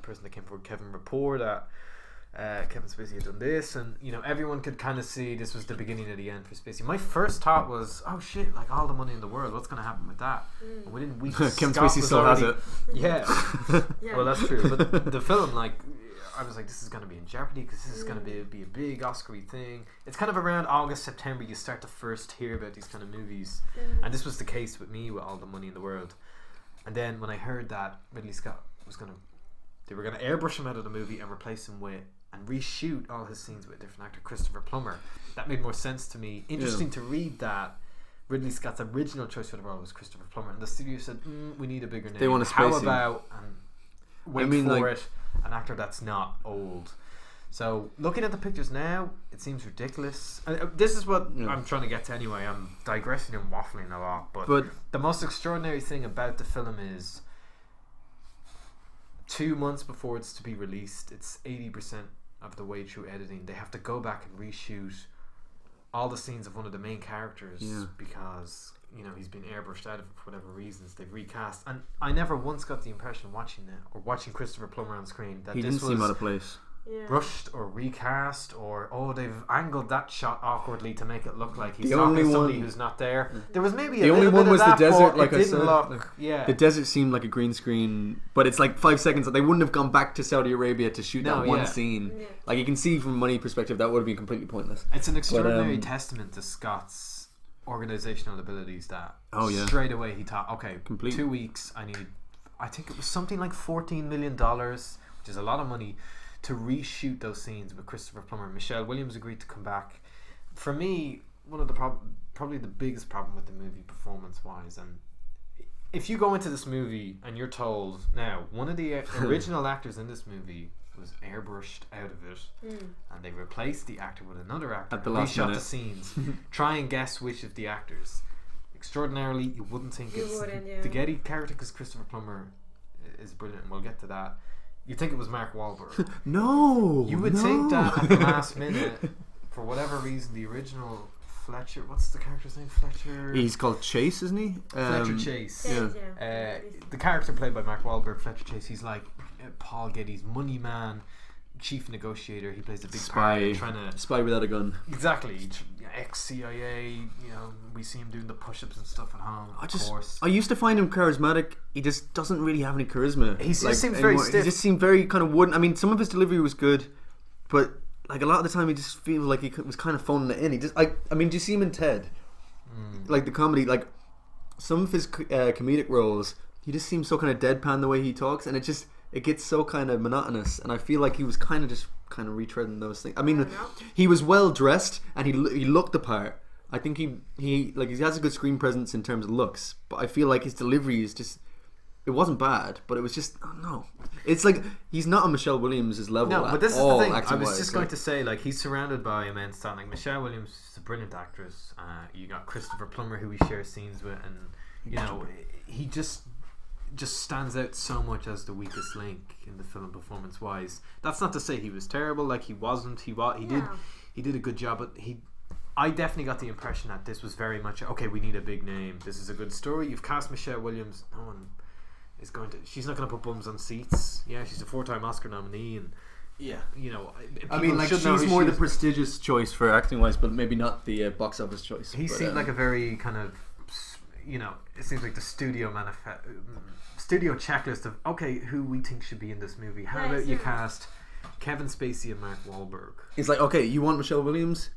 person that came forward, Kevin Rapport, that Kevin Spacey had done this, and everyone could kind of see this was the beginning of the end for Spacey. My first thought was, oh shit, like All the Money in the World, what's going to happen with that? And within weeks, Kevin Spacey still has it. Yeah. Well, that's true. But the film, like, I was like, this is going to be in jeopardy, because this is going to be a big Oscar-y thing. It's kind of around August, September you start to first hear about these kind of movies, and this was the case with me with All the Money in the World. And then when I heard that Ridley Scott they were going to airbrush him out of the movie and replace him with, and reshoot all his scenes with a different actor, Christopher Plummer, that made more sense to me. Interesting to read that Ridley Scott's original choice for the role was Christopher Plummer, and the studio said, we need a bigger name. They want a How Spacey. about an actor that's not old? So looking at the pictures now, it seems ridiculous. This is what I'm trying to get to anyway. I'm digressing and waffling a lot, but the most extraordinary thing about the film is 2 months before it's to be released, it's 80% of the way through editing. They have to go back and reshoot all the scenes of one of the main characters Yeah. because he's been airbrushed out of it for whatever reasons. They've recast, and I never once got the impression watching Christopher Plummer on screen that He this didn't was seem out of place. Yeah. rushed or recast, or they've angled that shot awkwardly to make it look like he's The talking only to somebody one- who's not there. There was maybe The a only little one bit was of the that, desert, but like it I didn't said. look, Like, yeah. The desert seemed like a green screen, but it's like 5 seconds. They wouldn't have gone back to Saudi Arabia to shoot No, that one yeah. scene. Yeah. Like you can see from a money perspective, that would have been completely pointless. It's an extraordinary um, testament to Scott's organizational abilities that Oh, yeah. straight away he thought, okay, Complete. 2 weeks, I think it was something like $14 million, which is a lot of money, to reshoot those scenes with Christopher Plummer. Michelle Williams agreed to come back. For me, one of the probably the biggest problem with the movie performance-wise, and if you go into this movie and you're told, now, one of the original actors in this movie was airbrushed out of it, and they replaced the actor with another actor At the and last reshot minute. the scenes. Try and guess which of the actors. Extraordinarily, you wouldn't think You it's wouldn't, yeah. the Getty character, because Christopher Plummer is brilliant, and we'll get to that. You'd think it was Mark Wahlberg. No, You would think that at the last minute, for whatever reason, the original Fletcher, what's the character's name? Fletcher. He's called Chase, isn't he? Fletcher Chase. Yeah. The character played by Mark Wahlberg, Fletcher Chase, he's like Paul Getty's money man, chief negotiator. He plays a big part in trying to Spy without a gun. exactly ex-CIA. We see him doing the push-ups and stuff at home. Of course. I used to find him charismatic. He just doesn't really have any charisma. He just seems very stiff. He just seemed very kind of wooden. I mean, some of his delivery was good, but like a lot of the time, he just feels like he was kind of phoning it in. He just, I mean, do you see him in Ted? Like the comedy, like some of his comedic roles, he just seems so kind of deadpan the way he talks, and it gets so kind of monotonous. And I feel like he was kind of retreading those things. I mean, he was well dressed and he looked the part. I think he has a good screen presence in terms of looks, but I feel like his delivery is just. It wasn't bad, but it was just no. It's like he's not on Michelle Williams' level. No, but this is all, the thing. I was acting-wise, just going to say, like, he's surrounded by immense talent. Like, Michelle Williams is a brilliant actress. You got Christopher Plummer, who he shares scenes with, and he just stands out so much as the weakest link in the film performance-wise. That's not to say he was terrible. Like, he wasn't. He did a good job, but I definitely got the impression that this was very much okay. We need a big name. This is a good story. You've cast Michelle Williams. No one is going to. She's not going to put bums on seats. Yeah, she's a 4-time Oscar nominee, and I mean, like, she's more the prestigious choice for acting wise, but maybe not the box office choice. He seemed like a very kind of, it seems like the studio checklist of okay, who we think should be in this movie. How about you cast Kevin Spacey and Mark Wahlberg? It's like, okay, you want Michelle Williams?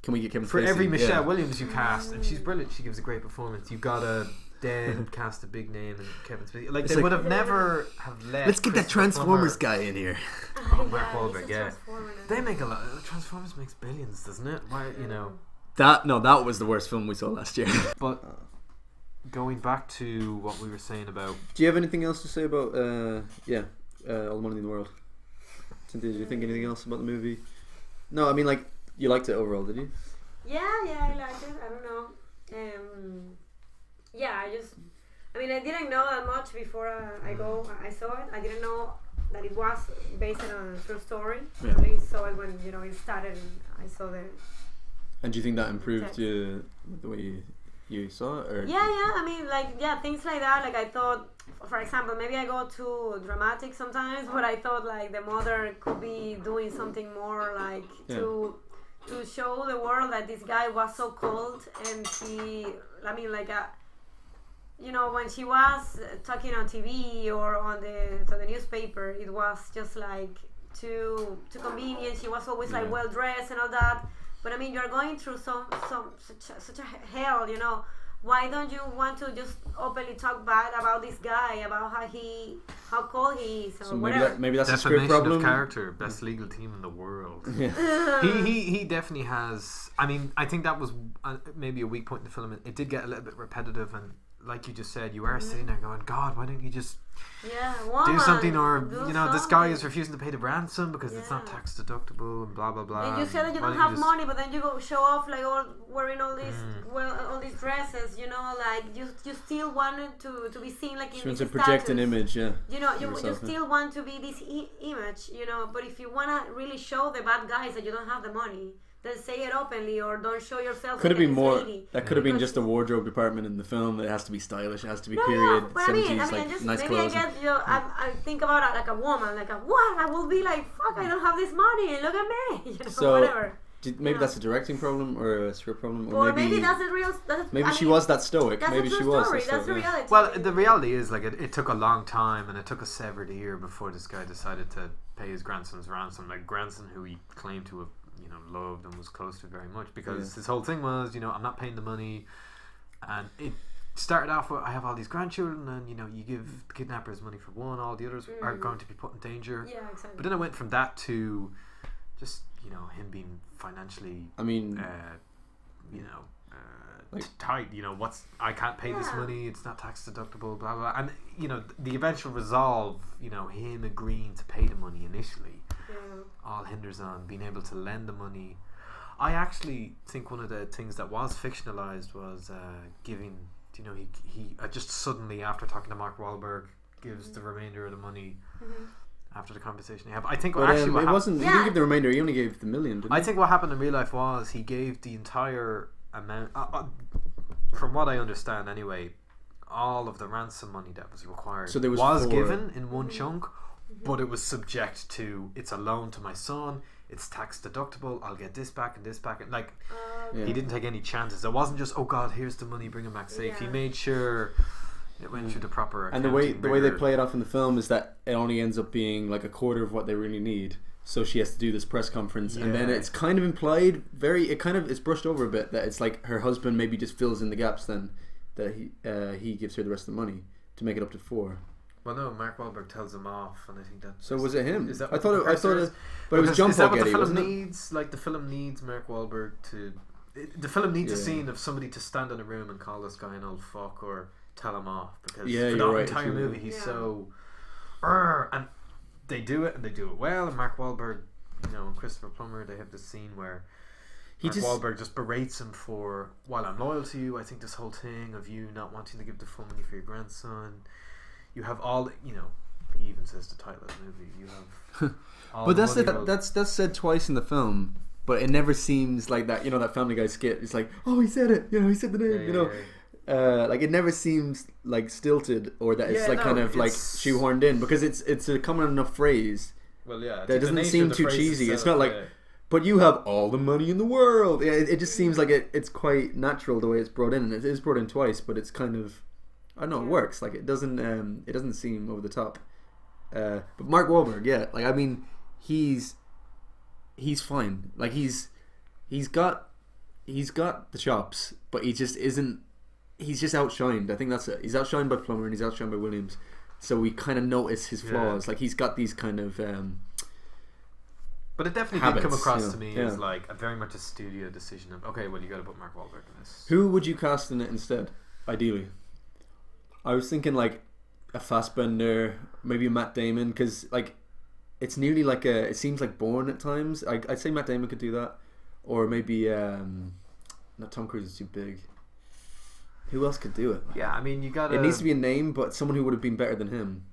Can we get Kevin Spacey? For every Michelle Williams you cast, and she's brilliant, she gives a great performance. You've got to then cast a big name and Kevin Spacey. Like, they would have never have let. Let's get that Transformers guy in here. Oh, Mark Wahlberg, yeah. They make a lot. Transformers makes billions, doesn't it? Why, That was the worst film we saw last year. But going back to what we were saying about. Do you have anything else to say about All the Money in the World? Cynthia, did you think anything else about the movie? No, I mean, like, you liked it overall, did you? Yeah, I liked it. I don't know. I didn't know that much before I saw it. I didn't know that it was based on a true story. Yeah. I only saw it when it started, and I saw the. And do you think that improved the way you saw it? Or? Yeah. I mean, things like that. Like, I thought, for example, maybe I go too dramatic sometimes, but I thought like the mother could be doing something more like to show the world that this guy was so cold, and when she was talking on TV or on the newspaper, it was just like too convenient. She was always like well dressed and all that. But I mean, you're going through such a hell, Why don't you want to just openly talk bad about this guy, about how cold he is, or so whatever? maybe that's Defamation a script problem. Of character, best legal team in the world. Yeah. He definitely has. I mean, I think that was maybe a weak point in the film. It did get a little bit repetitive, and like you just said, you are sitting there going, God, why don't you just do something? Or this guy is refusing to pay the ransom because it's not tax deductible and blah blah blah. And you said that you don't have money, but then you go show off like wearing all these all these dresses. Like you still wanted to be seen like in this status. Project an image, yeah. You still want to be this image, But if you wanna really show the bad guys that you don't have the money, then say it openly or don't show yourself. Could have like been this more. lady. That could have been Because- just a wardrobe department in the film. It has to be stylish. It has to be No, period. but 70s, I mean, just nice maybe clothes. I get, I think about it like a woman, like what? I will be like, fuck, I don't have this money. Look at me, So, whatever. Maybe Yeah. that's a directing problem or a script problem, Or maybe that's the real. maybe she was that stoic. That's Maybe a true she was. story. that That's the stoic, yeah. reality. Well, the reality is, like, it took a long time, and it took a severed ear before this guy decided to pay his grandson's ransom. Like, grandson who he claimed to have, loved and was close to very much, because his whole thing was, I'm not paying the money, and it started off with, I have all these grandchildren, and you give the kidnappers money for one, all the others are going to be put in danger. Yeah, exactly. But then it went from that to just him being financially, I mean, tight. I can't pay this Yeah. money. It's not tax deductible. Blah blah. And the eventual resolve. Him agreeing to pay the money initially. Yeah. All hinders on being able to lend the money. I actually think one of the things that was fictionalized was giving. He just suddenly, after talking to Mark Wahlberg, gives the remainder of the money. After the conversation they have, I think but, actually what it wasn't. He Yeah. didn't give the remainder. He only gave the million. Didn't I he? think what happened in real life was he gave the entire amount. From what I understand, anyway, all of the ransom money that was required So there was four. given in one chunk, but it was subject to, it's a loan to my son. It's tax deductible. I'll get this back and this back. And like, Yeah. he didn't take any chances. It wasn't just, oh God, here's the money, bring him back safe. He Yeah. made sure it went through the proper. And the way they rigor. play it off in the film is that it only ends up being like a quarter of what they really need. So she has to do this press conference, and then Yeah. it's kind of implied, it's brushed over a bit, that it's like her husband maybe just fills in the gaps. Then that he gives her the rest of the money to make it up to 4. Well, no, Mark Wahlberg tells him off, and I think that. So was it him? Is that I what thought the it, but it was Because John is that Paul what the Getty, film wasn't it? needs? Like, the film needs Mark Wahlberg to. The film needs a Yeah. scene of somebody to stand in a room and call this guy an old fuck or tell him off, because Yeah, for you're the right, entire you're movie right. he's Yeah. so. And they do it, and they do it well. And Mark Wahlberg, and Christopher Plummer, they have this scene where Mark Wahlberg just berates him for, while I'm loyal to you, I think this whole thing of you not wanting to give the full money for your grandson, you have all, he even says the title of the movie, you have all But the that's money that's said twice in the film, but it never seems like that. That Family Guy skit. It's like, oh, he said it. He said the name. Like it never seems like stilted, or that it's Yeah, like no, kind of like it's- shoehorned in, because it's a common enough phrase. Well, yeah, That doesn't seem too cheesy. It's not like, but you have all the money in the world. Yeah, it just seems like it's quite natural the way it's brought in, and it is brought in twice, but it's kind of, I don't know, it works. Like it doesn't seem over the top. But Mark Wahlberg, yeah, like I mean, he's fine. Like he's got the chops, but he just isn't. He's just outshined. I think that's it. He's outshined by Plummer and he's outshined by Williams. So we kind of notice his flaws. Like he's got these kind of. But it definitely habits, did come across you know, to me yeah. as like a very much a studio decision of, okay, well, you got to put Mark Wahlberg in this. Who would you cast in it instead? Ideally, I was thinking like a Fassbender, maybe a Matt Damon, because like it's nearly like it seems like Bourne at times. I'd say Matt Damon could do that, or maybe not Tom Cruise is too big. Who else could do it? Yeah, I mean, you got It needs to be a name, but someone who would have been better than him.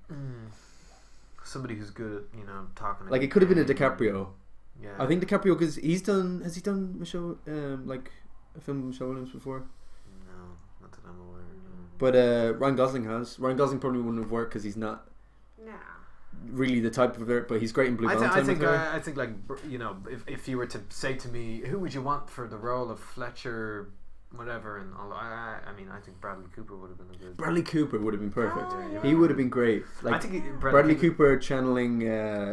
somebody who's good at talking. Like it could have been a DiCaprio. Yeah, I think DiCaprio, because has he done Michelle like a film with Michelle Williams before? No, not that I'm aware. No. But Ryan Gosling has. Ryan Gosling probably wouldn't have worked because he's not Nah. really the type of it, but he's great in Blue Valentine. I think like if you were to say to me, who would you want for the role of Fletcher, whatever, and all, I mean, I think Bradley Cooper would have been a good. Bradley Cooper would have been perfect. Oh, yeah. He would have been great. Like I think Bradley Cooper channeling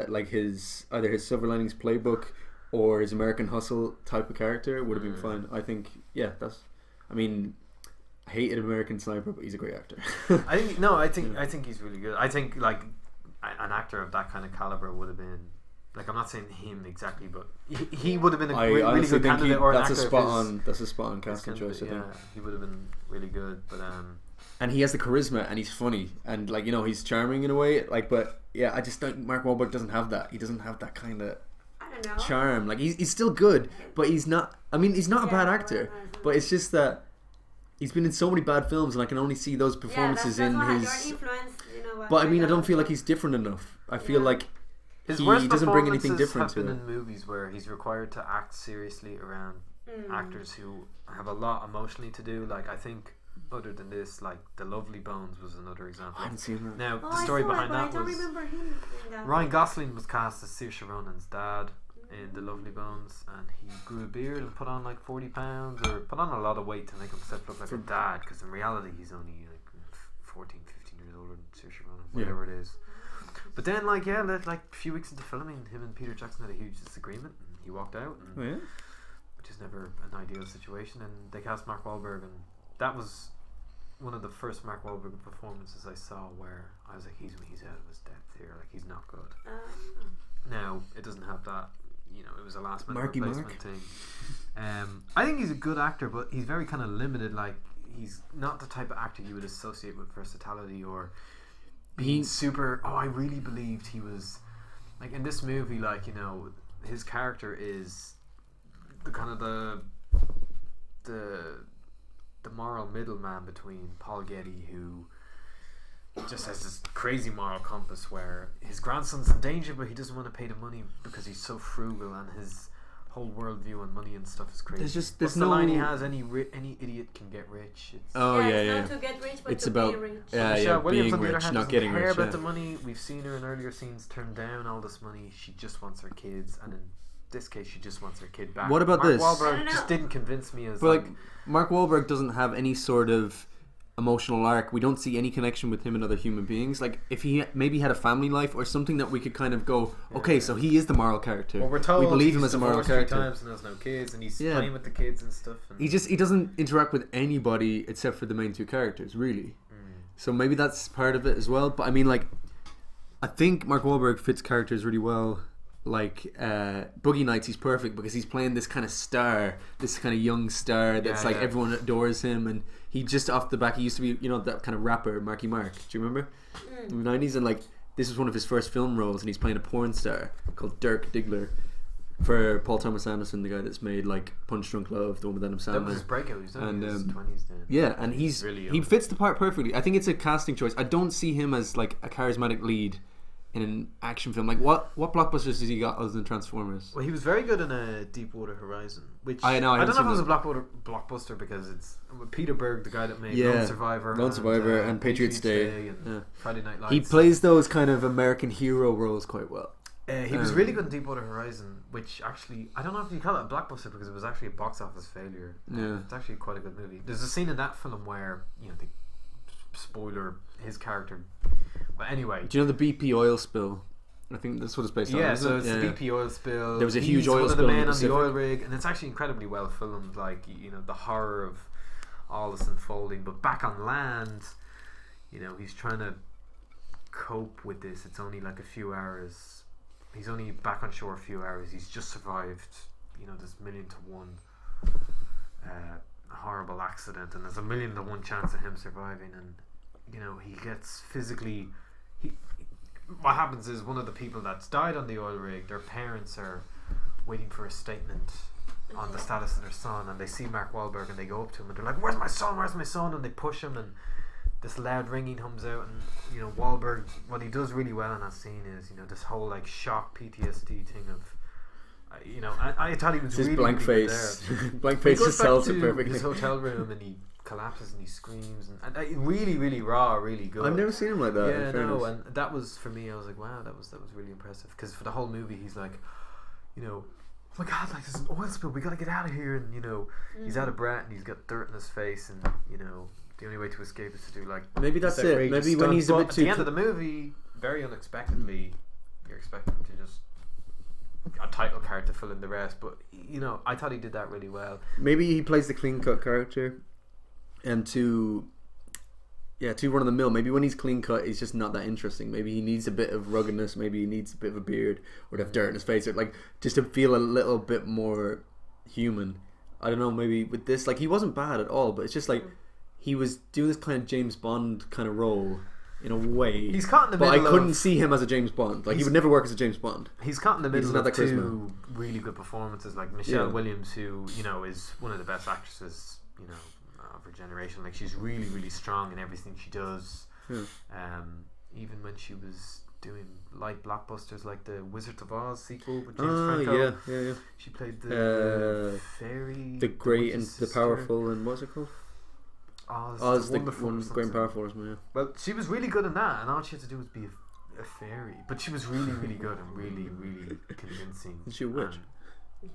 like either his Silver Linings Playbook or his American Hustle type of character would have been fine. I think I mean, I hated American Sniper, but he's a great actor. I think he's really good. I think like an actor of that kind of caliber would have been, like, I'm not saying him exactly, but he would have been a I really honestly good think candidate or an that's actor. a spot on casting choice. I think. Yeah, he would have been really good, but And he has the charisma, and he's funny, and like he's charming in a way. Like, but yeah, I just think Mark Wahlberg doesn't have that. He doesn't have that kind of I don't know. charm. Like he's still good, but he's not. I mean, he's not a bad actor, but it's just that he's been in so many bad films, and I can only see those performances that's in why his. you're influenced, But I mean, I don't feel like he's different enough. I feel like His he worst doesn't bring anything performances different have to been it. in movies where he's required to act seriously around actors who have a lot emotionally to do. Like, I think other than this, like The Lovely Bones was another example. I haven't seen that. Now, Oh, the I story saw behind it, but I that don't was remember him in that. Ryan Gosling was cast as Saoirse Ronan's dad in The Lovely Bones, and he grew a beard and put on like 40 pounds or put on a lot of weight to make himself look like a dad, because in reality he's only like 14, 15 years older than Saoirse Ronan, whatever it is. But then, like, like a few weeks into filming, him and Peter Jackson had a huge disagreement, and he walked out, and, which is never an ideal situation. And they cast Mark Wahlberg, and that was one of the first Mark Wahlberg performances I saw where I was like, he's out of his depth here, like he's not good. Now it doesn't have that, you know, it was a last minute replacement thing. I think he's a good actor, but he's very kind of limited. Like, he's not the type of actor you would associate with versatility or being super. Oh, I really believed he was like in this movie. Like, you know, his character is the kind of the moral middleman between Paul Getty, who just has this crazy moral compass where his grandson's in danger, but he doesn't want to pay the money because he's so frugal, and his whole worldview on money and stuff is crazy. There's What's the line he has? Any idiot can get rich. It's, It's not to get rich, but it's to about be rich. Michelle Williams, being on the other rich, hand, not doesn't getting care rich. about the money. We've seen her in earlier scenes turn down all this money. She just wants her kids, and in this case, she just wants her kid back. What about Mark this? Wahlberg just didn't convince me as. But like, Mark Wahlberg doesn't have any sort of emotional arc. We don't see any connection with him and other human beings. Like, if he maybe had a family life or something that we could kind of go, okay, so he is the moral character. Well, we're told we believe him he's as a moral divorced character. 3 times and has no kids, and he's playing with the kids and stuff. And He doesn't interact with anybody except for the main two characters, really. So maybe that's part of it as well. But I mean, like, I think Mark Wahlberg fits characters really well. Like Boogie Nights, he's perfect because he's playing this kind of star, this kind of young star that's everyone adores him, and he just off the back, he used to be, you know, that kind of rapper Marky Mark. Do you remember? In the 90s, and like this was one of his first film roles, and he's playing a porn star called Dirk Diggler for Paul Thomas Anderson, the guy that's made like Punch Drunk Love, the one with Adam Sandler. That was his breakout. He was in his 20s then. Yeah, and he really fits the part perfectly. I think it's a casting choice. I don't see him as like a charismatic lead in an action film. Like, what blockbusters has he got other than Transformers? Well, he was very good in a Deepwater Horizon, which I don't know if it was a blockbuster because it's Peter Berg, the guy that made Lone Survivor, and Patriots Day, and Friday Night Lights. He plays those kind of American hero roles quite well. He was really good in Deepwater Horizon, which actually, I don't know if you call it a blockbuster because it was actually a box office failure. Yeah. It's actually quite a good movie. There's a scene in that film where, you know, spoiler, his character. But anyway, do you know the BP oil spill? I think that's what it's based on. Yeah, so it's the BP oil spill. There was a huge oil spill. One of the men on the oil rig, and it's actually incredibly well filmed. Like, you know, the horror of all this unfolding. But back on land, you know, he's trying to cope with this. It's only like a few hours. He's only back on shore a few hours. He's just survived, you know, this 1,000,000 to 1 horrible accident, and there's a 1,000,000 to 1 chance of him surviving. And you know, he gets physically. What happens is one of the people that's died on the oil rig, their parents are waiting for a statement on the status of their son, and they see Mark Wahlberg and they go up to him and they're like, "Where's my son? Where's my son?" And they push him, and this loud ringing comes out, and you know, Wahlberg, what he does really well in that scene is, you know, this whole like shock PTSD thing of, you know, I thought he was his really, blank really face. Good there. Blank face just sells it perfectly. His hotel room, and he collapses and he screams, and really, really raw, really good. I've never seen him like that. Yeah, no, and that was for me. I was like, wow, that was really impressive. Because for the whole movie, he's like, you know, oh my god, like there's an oil spill, we gotta get out of here, and you know, he's out of breath and he's got dirt in his face, and you know, the only way to escape is to do like maybe that's it. Maybe when he's a bit too. At the end of the movie, very unexpectedly, you're expecting him to just a title card to fill in the rest. But you know, I thought he did that really well. Maybe he plays the clean cut character, and too run of the mill. Maybe when he's clean cut, he's just not that interesting. Maybe he needs a bit of ruggedness. Maybe he needs a bit of a beard or to have dirt in his face, or like just to feel a little bit more human. I don't know. Maybe with this, like, he wasn't bad at all, but it's just like he was doing this kind of James Bond kind of role in a way. He's caught in the but middle. I couldn't see him as a James Bond. Like, he would never work as a James Bond. He's caught in the middle of two charisma. really good performances, like Michelle Williams, who, you know, is one of the best actresses, you know, of her generation. Like, she's really, really strong in everything she does. Even when she was doing light blockbusters like the Wizard of Oz sequel with James Franco. Yeah. She played the fairy, the great and witch's the sister. powerful, and what's it called? Oz the Wonderful or one great and something. powerful. Or yeah. Well, she was really good in that, and all she had to do was be a fairy. But she was really, really good and really, really convincing. Is she a witch?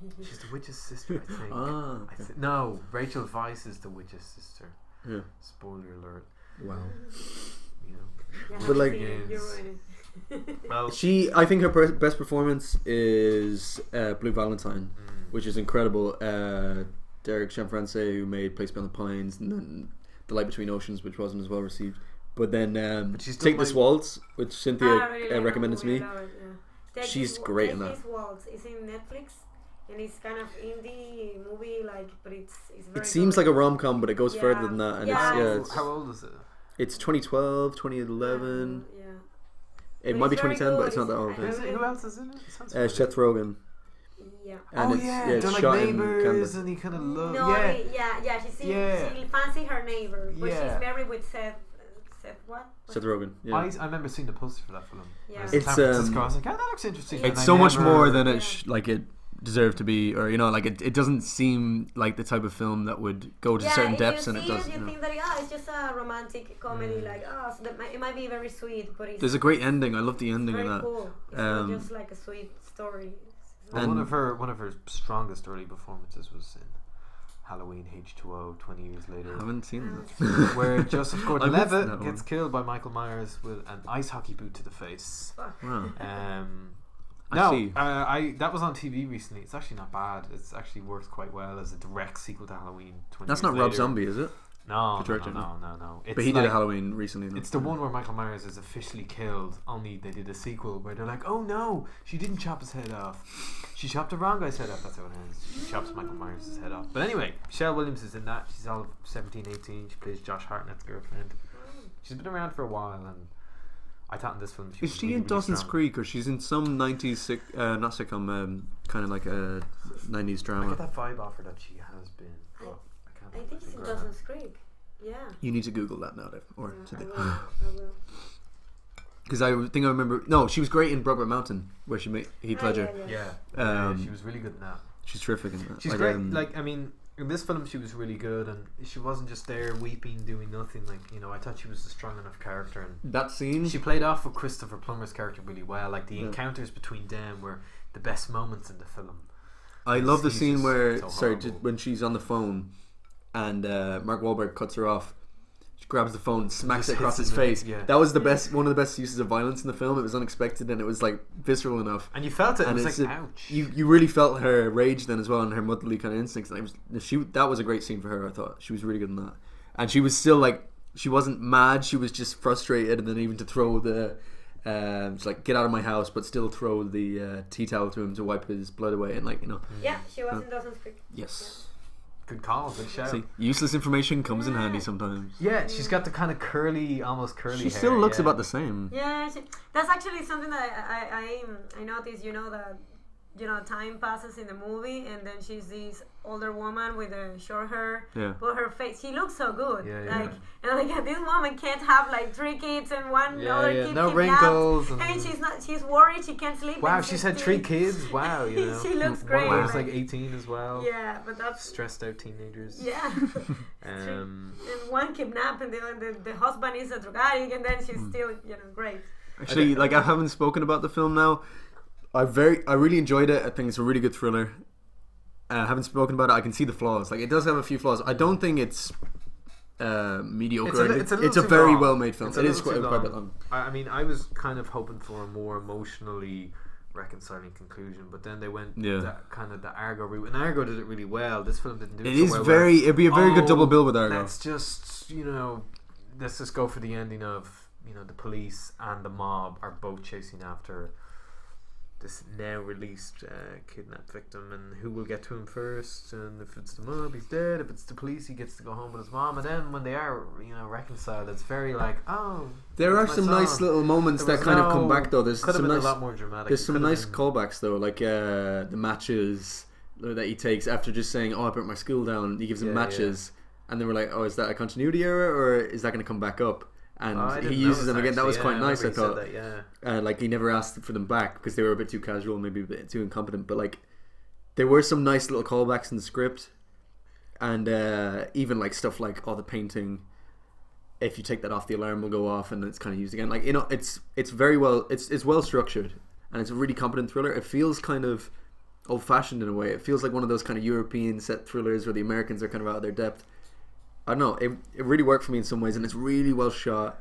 And she's the witch's sister, I think. Okay. No, Rachel Weisz is the witch's sister. Yeah. Spoiler alert. Wow. You know. Yeah, But, like, you're right. Well, I think her best performance is Blue Valentine, which is incredible. Derek Cianfrance, who made Place Beyond the Pines, and then The Light Between Oceans, which wasn't as well received. But then she's Take done, This like- Waltz, which Cynthia really recommended to me. Take She's This- great in Take that. This Waltz is in Netflix, and it's kind of indie movie, like, but it's very It seems good. like a rom-com, but it goes Yeah. further than that. And Yeah. it's how old is it? it's 2012, 2011. Yeah. It But might be it's very 2010, but good. it's not that old. It's- Who else is in it? It sounds Seth Rogen. Yeah. And it's, they're it's like shot in neighbors, Canada. and he kind of loves. No, Yeah, she fancy her neighbor, but Yeah. she's married with Seth. Seth what? Seth Rogen. Yeah. I remember seeing the poster for that film. Yeah. I was It's, in San Francisco. I was like, oh, that looks interesting. It's and It's I so much never- more than it Yeah. like it deserved to be, or like it doesn't seem like the type of film that would go to certain if depths, you and it see does. you think that it's just a romantic comedy, like so it might be very sweet, but it's There's a great ending. I love the ending very of that. cool. It's Um, not just like a sweet story. Well, And- one of her strongest early performances was in Halloween H2O 20 years later, I haven't seen that. where Joseph I missed that Gordon-Levitt one. gets killed by Michael Myers with an ice hockey boot to the face. Wow. No, that was on TV recently. It's actually not bad. It's actually worked quite well as a direct sequel to Halloween 20 That's years not Rob later. Zombie, is it? No, The director, no. It's But he did like- a Halloween recently. No? It's the one where Michael Myers is officially killed, only they did a sequel where they're like, oh no, she didn't chop his head off. She chopped the wrong guy's head off. That's how it ends. She chops Michael Myers' head off. But anyway, Michelle Williams is in that. She's all of 17, 18. She plays Josh Hartnett's girlfriend. She's been around for a while, and I thought in this film Is was she really, in really Dawson's strong. Creek, or she's in some 90s not sitcom, kind of like a 90s I drama? get that vibe off her that she has been. But I can't I think it's in remember. Dawson's Creek. Yeah. You need to Google that now, Dave. Or I will. because I think I remember. No, she was great in Brokeback Mountain, where she made Heath Ledger. Yeah, she was really good in that. She's terrific in that. She's great. I mean, in this film, she was really good, and she wasn't just there weeping, doing nothing. Like, I thought she was a strong enough character, and that scene. she played off with Christopher Plummer's character really well. Like, the Yeah. encounters between them were the best moments in the film. I love the He's scene just where so sorry, horrible. when she's on the phone, and Mark Wahlberg cuts her off. She grabs the phone, smacks Just it across hits his him in face. it, yeah. That was one of the best uses of violence in the film. It was unexpected and it was like visceral enough. And you felt it. It And was it's like, a- ouch. You really felt her rage then as well, and her motherly kind of instincts. And that was a great scene for her. I thought she was really good in that, and she was still like, she wasn't mad. She was just frustrated, and then even to throw the. She's like, get out of my house, but still throw the tea towel to him to wipe his blood away, and like, Yeah, she was in Dawson's Creek. yes. Good call. Good shout. See, useless information comes in handy sometimes. Yeah, she's got the kind of almost curly She hair. still looks yeah. about the same. Yeah, that's actually something that I noticed. That time passes in the movie, and then she's this older woman with the short hair. Yeah. But her face, she looks so good. Yeah. This woman can't have like 3 kids and one Yeah, other yeah. kid No kidnapped. wrinkles and- And she's worried she can't sleep. Wow, and she's had still- 3 kids. Wow, She looks One great. of them was like- like 18 as well. Yeah, but that's Stressed out teenagers. yeah. Um, And one kidnapped, and the husband is a drug addict, and then she's still great. Actually, like, I haven't spoken about the film now. I really enjoyed it. I think it's a really good thriller. I haven't spoken about it. I can see the flaws. Like, it does have a few flaws. I don't think it's mediocre. It's a little It's a too very long. well made film. It's a It is little quite too a bit long. long. I mean, I was kind of hoping for a more emotionally reconciling conclusion, but then they went that kind of the Argo route, and Argo did it really well. This film didn't do it. It so is well, very. It'd be a very good double bill with where Argo. Let's just let's just go for the ending of the police and the mob are both chasing after this now released kidnapped victim, and who will get to him first, and if it's the mob he's dead, if it's the police he gets to go home with his mom, and then when they are reconciled, it's very like, oh, There are that's some my nice son. little moments There that was kind of come no- back though. There's could have some been nice. a lot more dramatic. There's It some could have nice been- callbacks though, like the matches that he takes after just saying, "Oh, I burnt my school down." He gives him Yeah, matches, and then we're like, "Oh, is that a continuity error, or is that going to come back up?" and he uses them again. That was quite nice, I thought. That, like he never asked for them back because they were a bit too casual, maybe a bit too incompetent. But like there were some nice little callbacks in the script, and even like stuff like the painting. If you take that off, the alarm will go off, and it's kind of used again. Like it's very well. It's well structured, and it's a really competent thriller. It feels kind of old fashioned in a way. It feels like one of those kind of European set thrillers where the Americans are kind of out of their depth. I don't know, it really worked for me in some ways, and it's really well shot.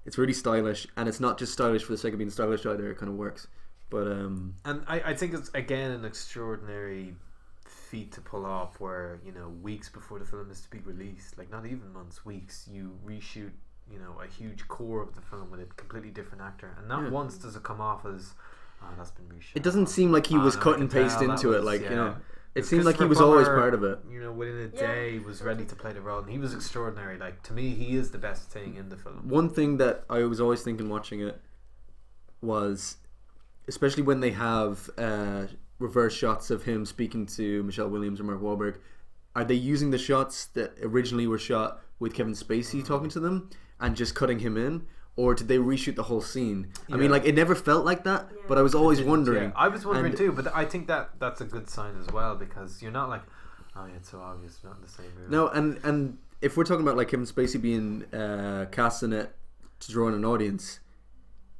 It's really stylish, and it's not just stylish for the sake of being stylish either. It kind of works. But and I think it's again an extraordinary feat to pull off, where weeks before the film is to be released, like not even months, weeks, you reshoot a huge core of the film with a completely different actor, and not once does it come off as that's been reshot. It doesn't seem like he was cut and paste into it, like it seemed like he was always part of it. Within a day was ready to play the role, and he was extraordinary. Like, to me, he is the best thing in the film. One thing that I was always thinking watching it was, especially when they have reverse shots of him speaking to Michelle Williams or Mark Wahlberg, are they using the shots that originally were shot with Kevin Spacey talking to them and just cutting him in? Or did they reshoot the whole scene? I mean, like, it never felt like that, but I was always wondering. Yeah, I was wondering too, but I think that's a good sign as well, because you're not like, it's so obvious, not in the same room. No, and if we're talking about like Kevin Spacey being cast in it to draw in an audience,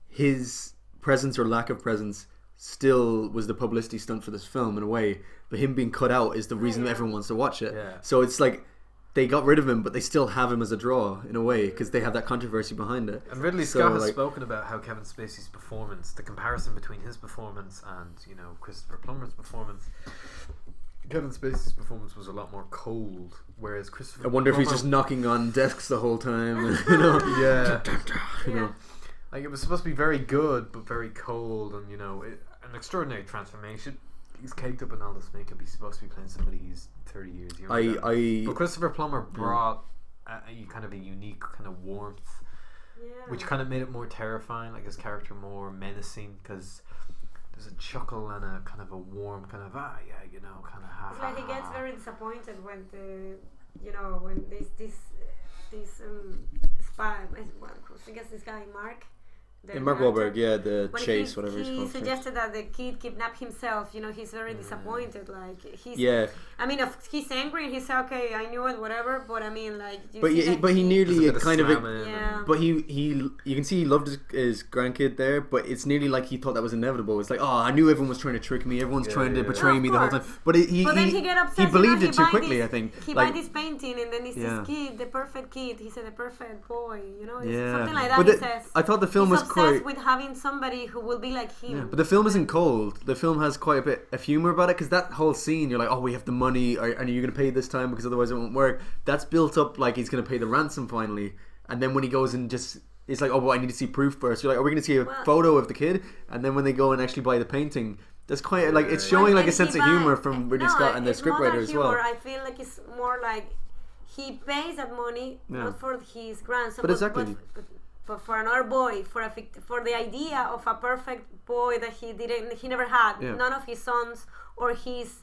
his presence or lack of presence still was the publicity stunt for this film in a way, but him being cut out is the reason everyone wants to watch it. Yeah. So it's like, they got rid of him, but they still have him as a draw in a way because they have that controversy behind it. And Ridley Scott has spoken about how Kevin Spacey's performance, the comparison between his performance and Christopher Plummer's performance. Kevin Spacey's performance was a lot more cold, whereas Christopher. I wonder if he's just knocking on desks the whole time. Yeah. Like, it was supposed to be very good, but very cold, and an extraordinary transformation. He's caked up in all this makeup. He's supposed to be playing somebody who's 30 years younger. But Christopher Plummer brought a kind of a unique kind of warmth, which kind of made it more terrifying, like his character more menacing, because there's a chuckle and a kind of a warm kind of kind of half. It's like he gets very disappointed when when this spy, I guess this guy Mark. Mark Wahlberg, the when chase, whatever it's called. He suggested that the kid kidnap himself. He's very disappointed. Like he's. Yeah. I mean, if he's angry and he said, "Okay, I knew it, whatever." But I mean, like. But he nearly kind of. Yeah. But he you can see he loved his grandkid there, but it's nearly like he thought that was inevitable. It's like, I knew everyone was trying to trick me. Everyone's trying to betray me the whole time. But then he get upset. He believed it too quickly. I think he buy this painting, and then it's this kid, the perfect kid. He said the perfect boy. Something like that. But he says. I thought the film was quite with having somebody who will be like him. Yeah, but the film isn't cold. The film has quite a bit of humor about it, because that whole scene, you're like, we have the money, and are you going to pay this time because otherwise it won't work? That's built up like he's going to pay the ransom finally, and then when he goes and just, it's like, I need to see proof first. You're like, are we going to see a photo of the kid? And then when they go and actually buy the painting, that's quite like, it's showing like a sense of humor from Ridley Scott and the scriptwriter as well. I feel like it's more like he pays that money not for his grandson, but exactly. But for another boy, for the idea of a perfect boy that he never had. Yeah. None of his sons or his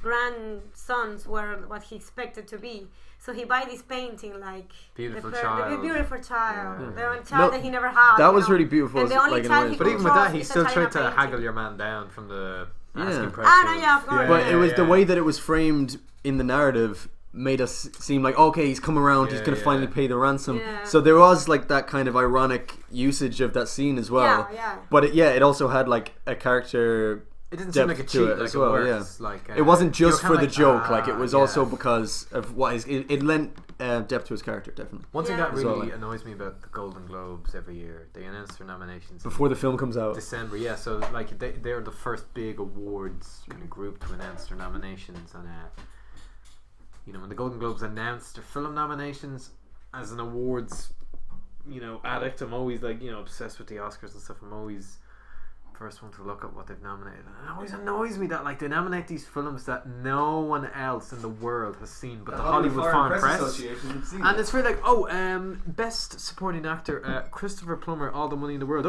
grandsons were what he expected to be. So he buy this painting like the beautiful child, the child that he never had. That was really beautiful. And the only child but even with that, he still tried to haggle your man down from the asking price. Of course. But it was the way that it was framed in the narrative made us seem like, okay, he's come around, he's going to finally pay the ransom. So there was like that kind of ironic usage of that scene as well. But it also had like a character. It didn't seem like a cheat as well. Like, it wasn't just for the joke. Like it was also because of what it lent depth to his character, definitely. One thing that really annoys me about the Golden Globes every year, they announce their nominations before the film comes out. December, so like they're the first big awards kind of group to announce their nominations, and when the Golden Globes announced their film nominations, as an awards addict, I'm always like obsessed with the Oscars and stuff. I'm always first one to look at what they've nominated, and it always annoys me that like they nominate these films that no one else in the world has seen but the Hollywood Foreign Press, and it's really like, best supporting actor, Christopher Plummer, All the Money in the World.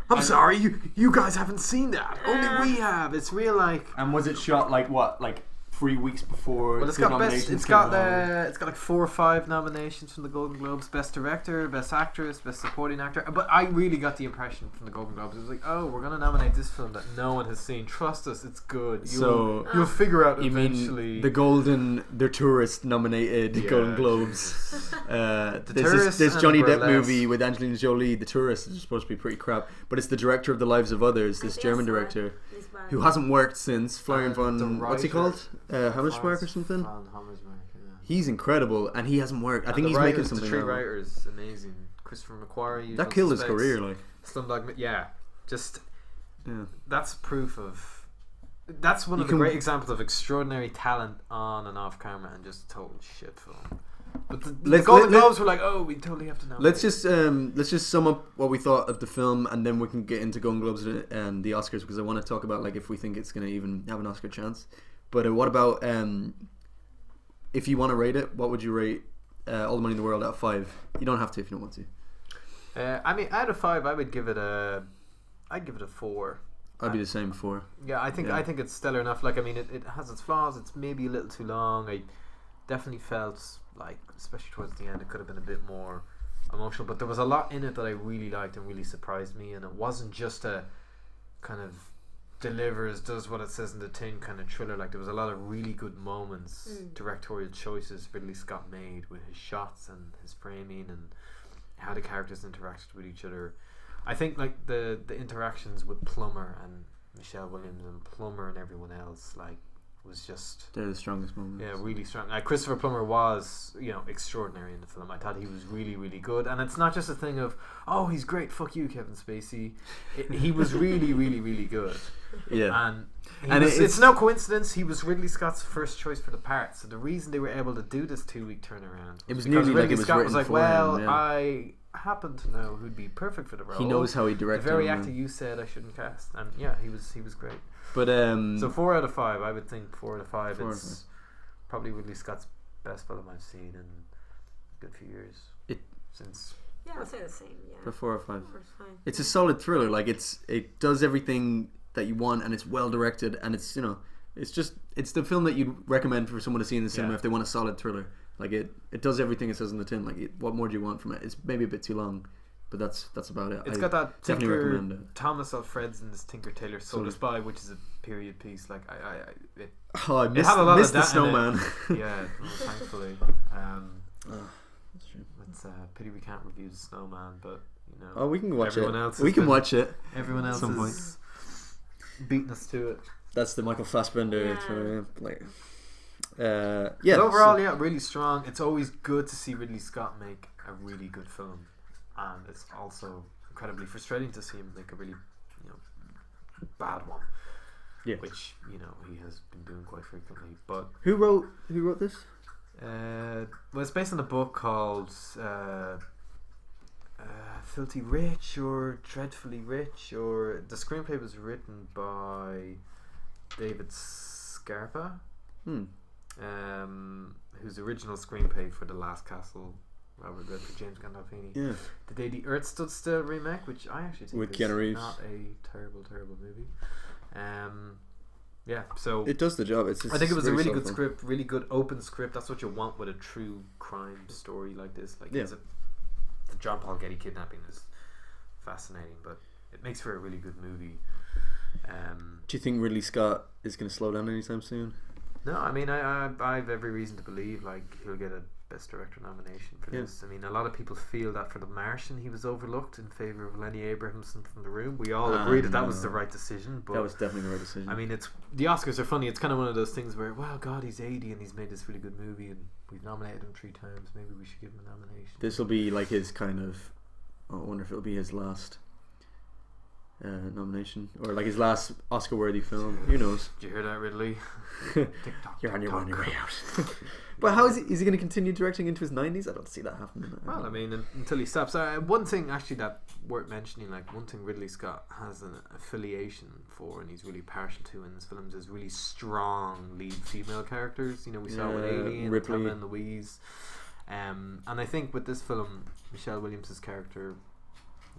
I'm sorry, you guys haven't seen that. Only we have. It's real like. And was it shot like what, like 3 weeks before. Well, it's got best. It's got like 4 or 5 nominations from the Golden Globes: Best Director, Best Actress, Best Supporting Actor. But I really got the impression from the Golden Globes, it was like, oh, we're gonna nominate this film that no one has seen. Trust us, it's good. You'll figure out eventually. The Tourist nominated Golden Globes. This Johnny Depp movie with Angelina Jolie, The Tourist, is supposed to be pretty crap, but it's the director of The Lives of Others, this German director who hasn't worked since Florian von, what's he called? Hammersmark or something? He's incredible, and he hasn't worked. I think he's making something. The three writers, amazing. Christopher McQuarrie. That killed his career, like. Slumdog, that's proof of. That's one of the great examples of extraordinary talent on and off camera, and just total shit film. But the Golden Globes were like, oh, we totally have to know. Let's just sum up what we thought of the film, and then we can get into Golden Globes and the Oscars, because I want to talk about like if we think it's going to even have an Oscar chance. But what about if you want to rate it? What would you rate All the Money in the World out of 5? You don't have to if you don't want to. I mean, out of 5, I'd give it a 4. I'd be the same 4. Yeah, I think it's stellar enough. Like, I mean, it has its flaws. It's maybe a little too long. I definitely felt like, especially towards the end, it could have been a bit more emotional. But there was a lot in it that I really liked and really surprised me. And it wasn't just a kind of does what it says in the tin kind of thriller. Like, there was a lot of really good moments, directorial choices Ridley Scott made with his shots and his framing and how the characters interacted with each other. I think like the interactions with Plummer and Michelle Williams and Plummer and everyone else, like, was just, they're the strongest moments. Yeah, really strong. Like, Christopher Plummer was, extraordinary in the film. I thought he was really, really good. And it's not just a thing of, oh, he's great, fuck you, Kevin Spacey. He was really, really, really good. Yeah. And it's no coincidence he was Ridley Scott's first choice for the part. So the reason they were able to do this 2-week turnaround, it was nearly like it was Scott was like, well, him, yeah. I happen to know who'd be perfect for the role. He knows how he directed. The very actor you said I shouldn't cast, and yeah, he was great. But so 4 out of 5, I would think 4 out of 5. It's probably Ridley Scott's best film I've seen in a good few years. Since I'd say the same. Yeah. For 4 or 5. It's a solid thriller. Like, it does everything that you want, and it's well directed, and it's it's the film that you'd recommend for someone to see in the cinema if they want a solid thriller. Like, it does everything it says in the tin. Like, what more do you want from it? It's maybe a bit too long, but that's about it. It's got that definitely recommend it. Thomas Alfredson's Tinker Tailor Soldier Spy, which is a period piece. Like, I missed the Snowman. Yeah, thankfully. That's true. It's a pity we can't review the Snowman, but we can watch it. We can watch it. Everyone else is beating us to it. That's the Michael Fassbender. But overall, really strong. It's always good to see Ridley Scott make a really good film, and it's also incredibly frustrating to see him make a really bad one. Yeah, which he has been doing quite frequently. But who wrote this? Well, it's based on a book called Filthy Rich or Dreadfully Rich, or the screenplay was written by David Scarpa, whose original screenplay for The Last Castle, Robert Redford, James Gandolfini. Yeah. The Day the Earth Stood Still remake, which I actually think is not a terrible movie. So it does the job. I think it was a really good script, really good open script. That's what you want with a true crime story like this. Like, the John Paul Getty kidnapping is fascinating, but it makes for a really good movie. Do you think Ridley Scott is going to slow down anytime soon? No, I mean, I have every reason to believe like he'll get a Best Director nomination for this. I mean, a lot of people feel that for The Martian he was overlooked in favour of Lenny Abrahamson from The Room. We all agree that was the right decision. But that was definitely the right decision. I mean, the Oscars are funny. It's kind of one of those things where, well, God, he's 80 and he's made this really good movie, and we've nominated him 3 times. Maybe we should give him a nomination. This will be like his kind of. I wonder if it'll be his last nomination, or like his last Oscar-worthy film. Who knows? Did you hear that, Ridley? You're on your way out. But how is he going to continue directing into his 90s? I don't see that happening. Well, I mean, until he stops. One thing actually that worth mentioning, like one thing Ridley Scott has an affiliation for, and he's really partial to in his films, is really strong lead female characters. We saw with Alien, Ripley, Thelma and Louise. And I think with this film, Michelle Williams' character,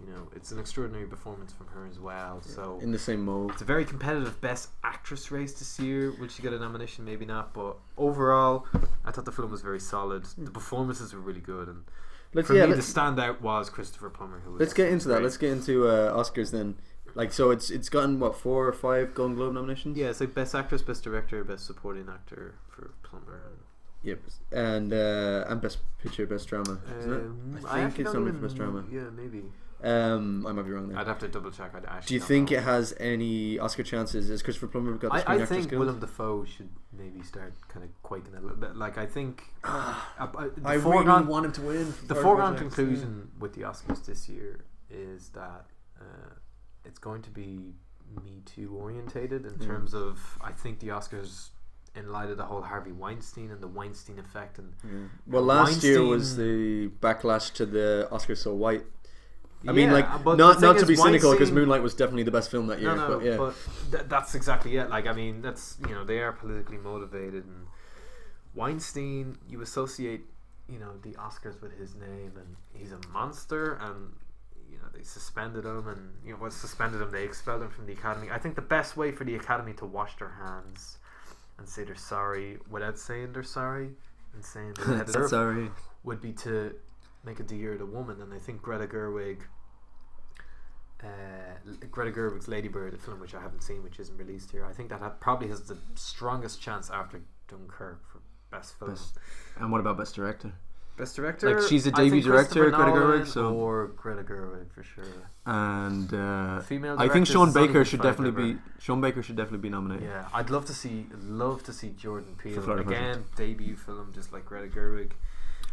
You know, it's an extraordinary performance from her as well. So in the same mold. it's a very competitive Best Actress race this year. Will she get a nomination? Maybe not. But overall, I thought the film was very solid. The performances were really good, and the standout was Christopher Plummer. Who was let's get into great. that. Let's get into Oscars then. Like, so it's gotten what, 4 or 5 Golden Globe nominations? Yeah, it's like Best Actress, Best Director, Best Supporting Actor for Plummer. Yep, and Best Picture, Best Drama, isn't it? I think it's nominated for Best Drama. Yeah, maybe. I might be wrong there. I'd have to double check. Do you think it has any Oscar chances? Has Christopher Plummer got the Screen I Actors think Guild? Willem Dafoe should maybe start kind of quaking a little bit. Like, I think I really want him to win. The foregone conclusion with the Oscars this year is that it's going to be Me Too orientated in terms of, I think the Oscars, in light of the whole Harvey Weinstein and the Weinstein effect, and well, last year was the backlash to the Oscars so white. I mean, like, not to be cynical, because Moonlight was definitely the best film that year. But that's exactly it. Like, I mean, that's, you know, they are politically motivated, and Weinstein, you associate, you know, the Oscars with his name, and he's a monster, and you know, they suspended him, and you know, they expelled him from the Academy. I think the best way for the Academy to wash their hands and say they're sorry without saying they're sorry and saying they're sorry would be to make it the year of the woman. And I think Greta Gerwig's Lady Bird, a film which I haven't seen, which isn't released here, I think that probably has the strongest chance after Dunkirk for best film. And what about Best Director? Best Director, like, she's a debut director, Greta Gerwig, or Greta Gerwig for sure. And female I think Sean Baker should definitely be nominated. Yeah, I'd love to see Jordan Peele again, debut film, just like Greta Gerwig.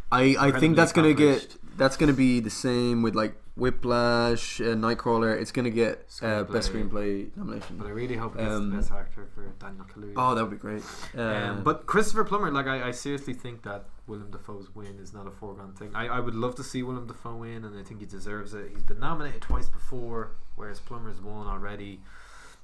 I think that's gonna be the same with like Whiplash, Nightcrawler. It's gonna get best screenplay nomination. But I really hope it gets best actor for Daniel Kaluuya. Oh, that would be great. But Christopher Plummer, like, I seriously think that Willem Dafoe's win is not a foregone thing. I would love to see Willem Dafoe win, and I think he deserves it. He's been nominated twice before, whereas Plummer's won already.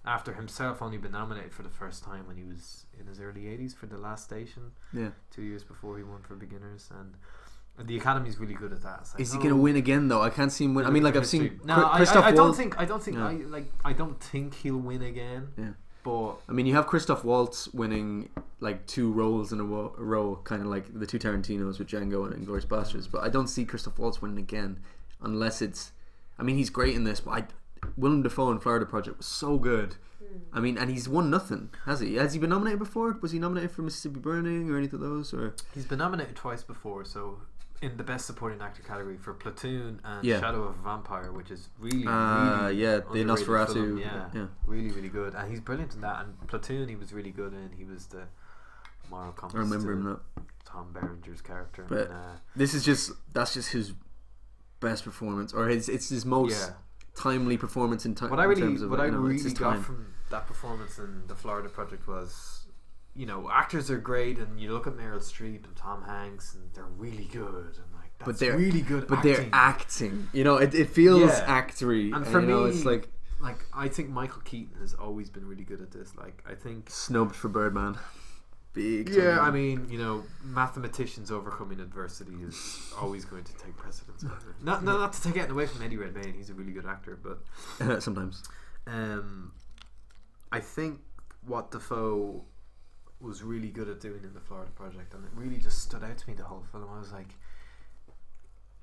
After himself only been nominated for the first time when he was in his early 80s for The Last Station. Yeah. 2 years before he won for Beginners, and the Academy's really good at that. Like, is he gonna win again though? I can't see him win. I mean, like, I've seen Christoph Waltz. I don't think he'll win again. Yeah. But I mean, you have Christoph Waltz winning like 2 roles in a row, kind of like the 2 Tarantinos with Django and Inglourious Basterds. But I don't see Christoph Waltz winning again, unless it's. I mean, he's great in this, but Willem Dafoe in Florida Project was so good. I mean, and he's won nothing, has he? Has he been nominated before? Was he nominated for Mississippi Burning or any of those? Or he's been nominated twice before. So in the Best Supporting Actor category for Platoon and Shadow of a Vampire, which is really the Nosferatu film. Yeah, really, really good, and he's brilliant in that. And Platoon, he was really good in. He was the moral compass. I remember him that. Tom Berenger's character. But this is that's just his best performance, or it's his most timely performance in time. What I really got from that performance in the Florida Project was, you know, actors are great, and you look at Meryl Streep and Tom Hanks, and they're really good, and like that's really good. But they're acting. You know, it feels actory, and for me, it's like I think Michael Keaton has always been really good at this. Like, I think snubbed for Birdman. Big time. Yeah, I mean, you know, mathematicians overcoming adversity is always going to take precedence over. Not to take it away from Eddie Redmayne, he's a really good actor, but sometimes. I think what Dafoe was really good at doing in the Florida Project, and it really just stood out to me the whole film. I was like,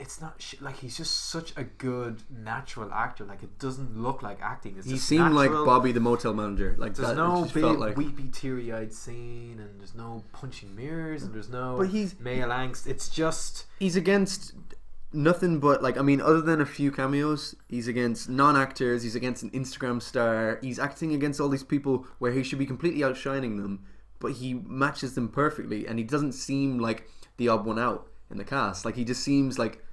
it's not like he's just such a good natural actor. Like, it doesn't look like acting. He seemed natural. Like Bobby the motel manager. Like, there's no big weepy teary-eyed scene, and there's no punching mirrors, and there's no male angst. It's just he's against nothing but, like, I mean, other than a few cameos, he's against non-actors. He's against an Instagram star. He's acting against all these people where he should be completely outshining them, but he matches them perfectly, and he doesn't seem like the odd one out in the cast. Like, he just seems like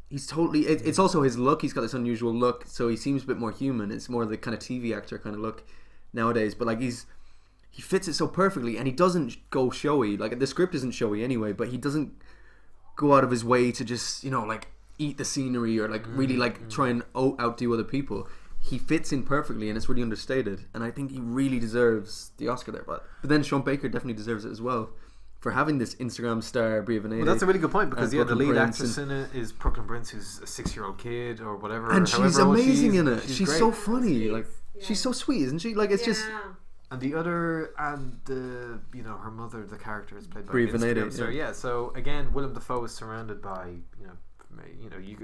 he's totally. It's also his look. He's got this unusual look, so he seems a bit more human. It's more the kind of TV actor kind of look nowadays. But like, he fits it so perfectly, and he doesn't go showy. Like, the script isn't showy anyway, but he doesn't go out of his way to just, you know, like, eat the scenery or like really like try and outdo other people. He fits in perfectly, and it's really understated. And I think he really deserves the Oscar there. But then Sean Baker definitely deserves it as well for having this Instagram star, Bria Benetti. Well, that's a really good point because the Brooklyn lead Prince actress in it is Brooklyn Prince, who's a 6-year-old kid or whatever, and she's however old she amazing is. in it. She's great. so funny. She's- Like yeah. she's so sweet, isn't she? Like it's just And the other, and the her mother, the character is played by Bria an Instagram Benetti, star. yeah. Yeah. So again, Willem Dafoe is surrounded by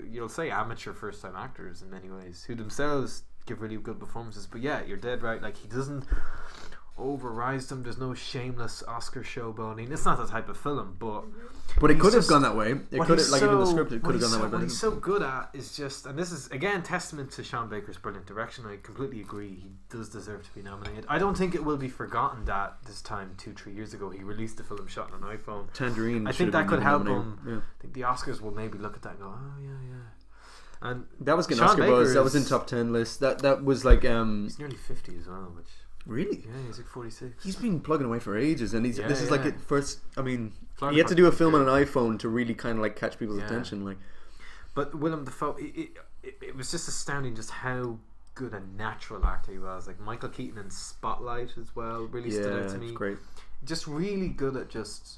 you'll say amateur first time actors in many ways who themselves give really good performances. But yeah, you're dead right. Like he doesn't overrise them. There's no shameless Oscar showboating. It's not that type of film, but But it he's could have just- gone that way. It what could he's have, like even the so- script, it what could have he's gone that so- way. But What it he's so good at is just, and this is again testament to Sean Baker's brilliant direction. I completely agree. He does deserve to be nominated. I don't think it will be forgotten that this time 2-3 years ago he released a film shot on an iPhone. Tangerine. I should think have that been could help nominated. him. Yeah. I think the Oscars will maybe look at that and go, oh yeah. And That was getting Sean Oscar Baker buzz. That was in is- top 10 list. That was like he's nearly 50 as well, which really. yeah, he's like 46. He's been plugging away for ages, and Yeah, this is like yeah. at first. I mean, Florida he had to do a Project film on is an iPhone to really kind of like catch people's Yeah. attention. Like, But Willem Dafoe, it was just astounding just how good a natural actor he was. Like Michael Keaton in Spotlight as well really stood out yeah, to it's me. great. Just really good at just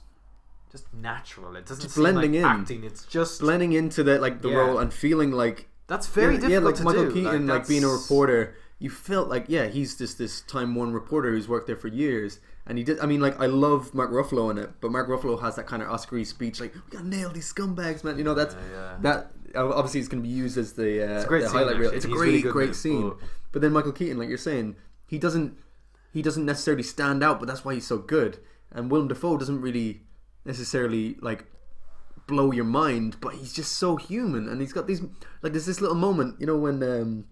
natural. It doesn't Just seem blending like in. acting. It's just Blending into the Yeah. role and feeling like that's very difficult like to Michael do. Keaton, like being a that's- reporter. You felt like he's this Time One reporter who's worked there for years, and he did. I mean, like I love Mark Ruffalo in it, but Mark Ruffalo has that kind of Oscar-y speech, like we gotta nail these scumbags, man. You know that's Yeah. that. Obviously, it's going to be used as the, It's a great the scene, highlight reel. actually. It's a He's great, really good in great it, scene. But then Michael Keaton, like you're saying, he doesn't necessarily stand out, but that's why he's so good. And Willem Dafoe doesn't really necessarily like blow your mind, but he's just so human, and he's got these like there's this little moment, you know, when and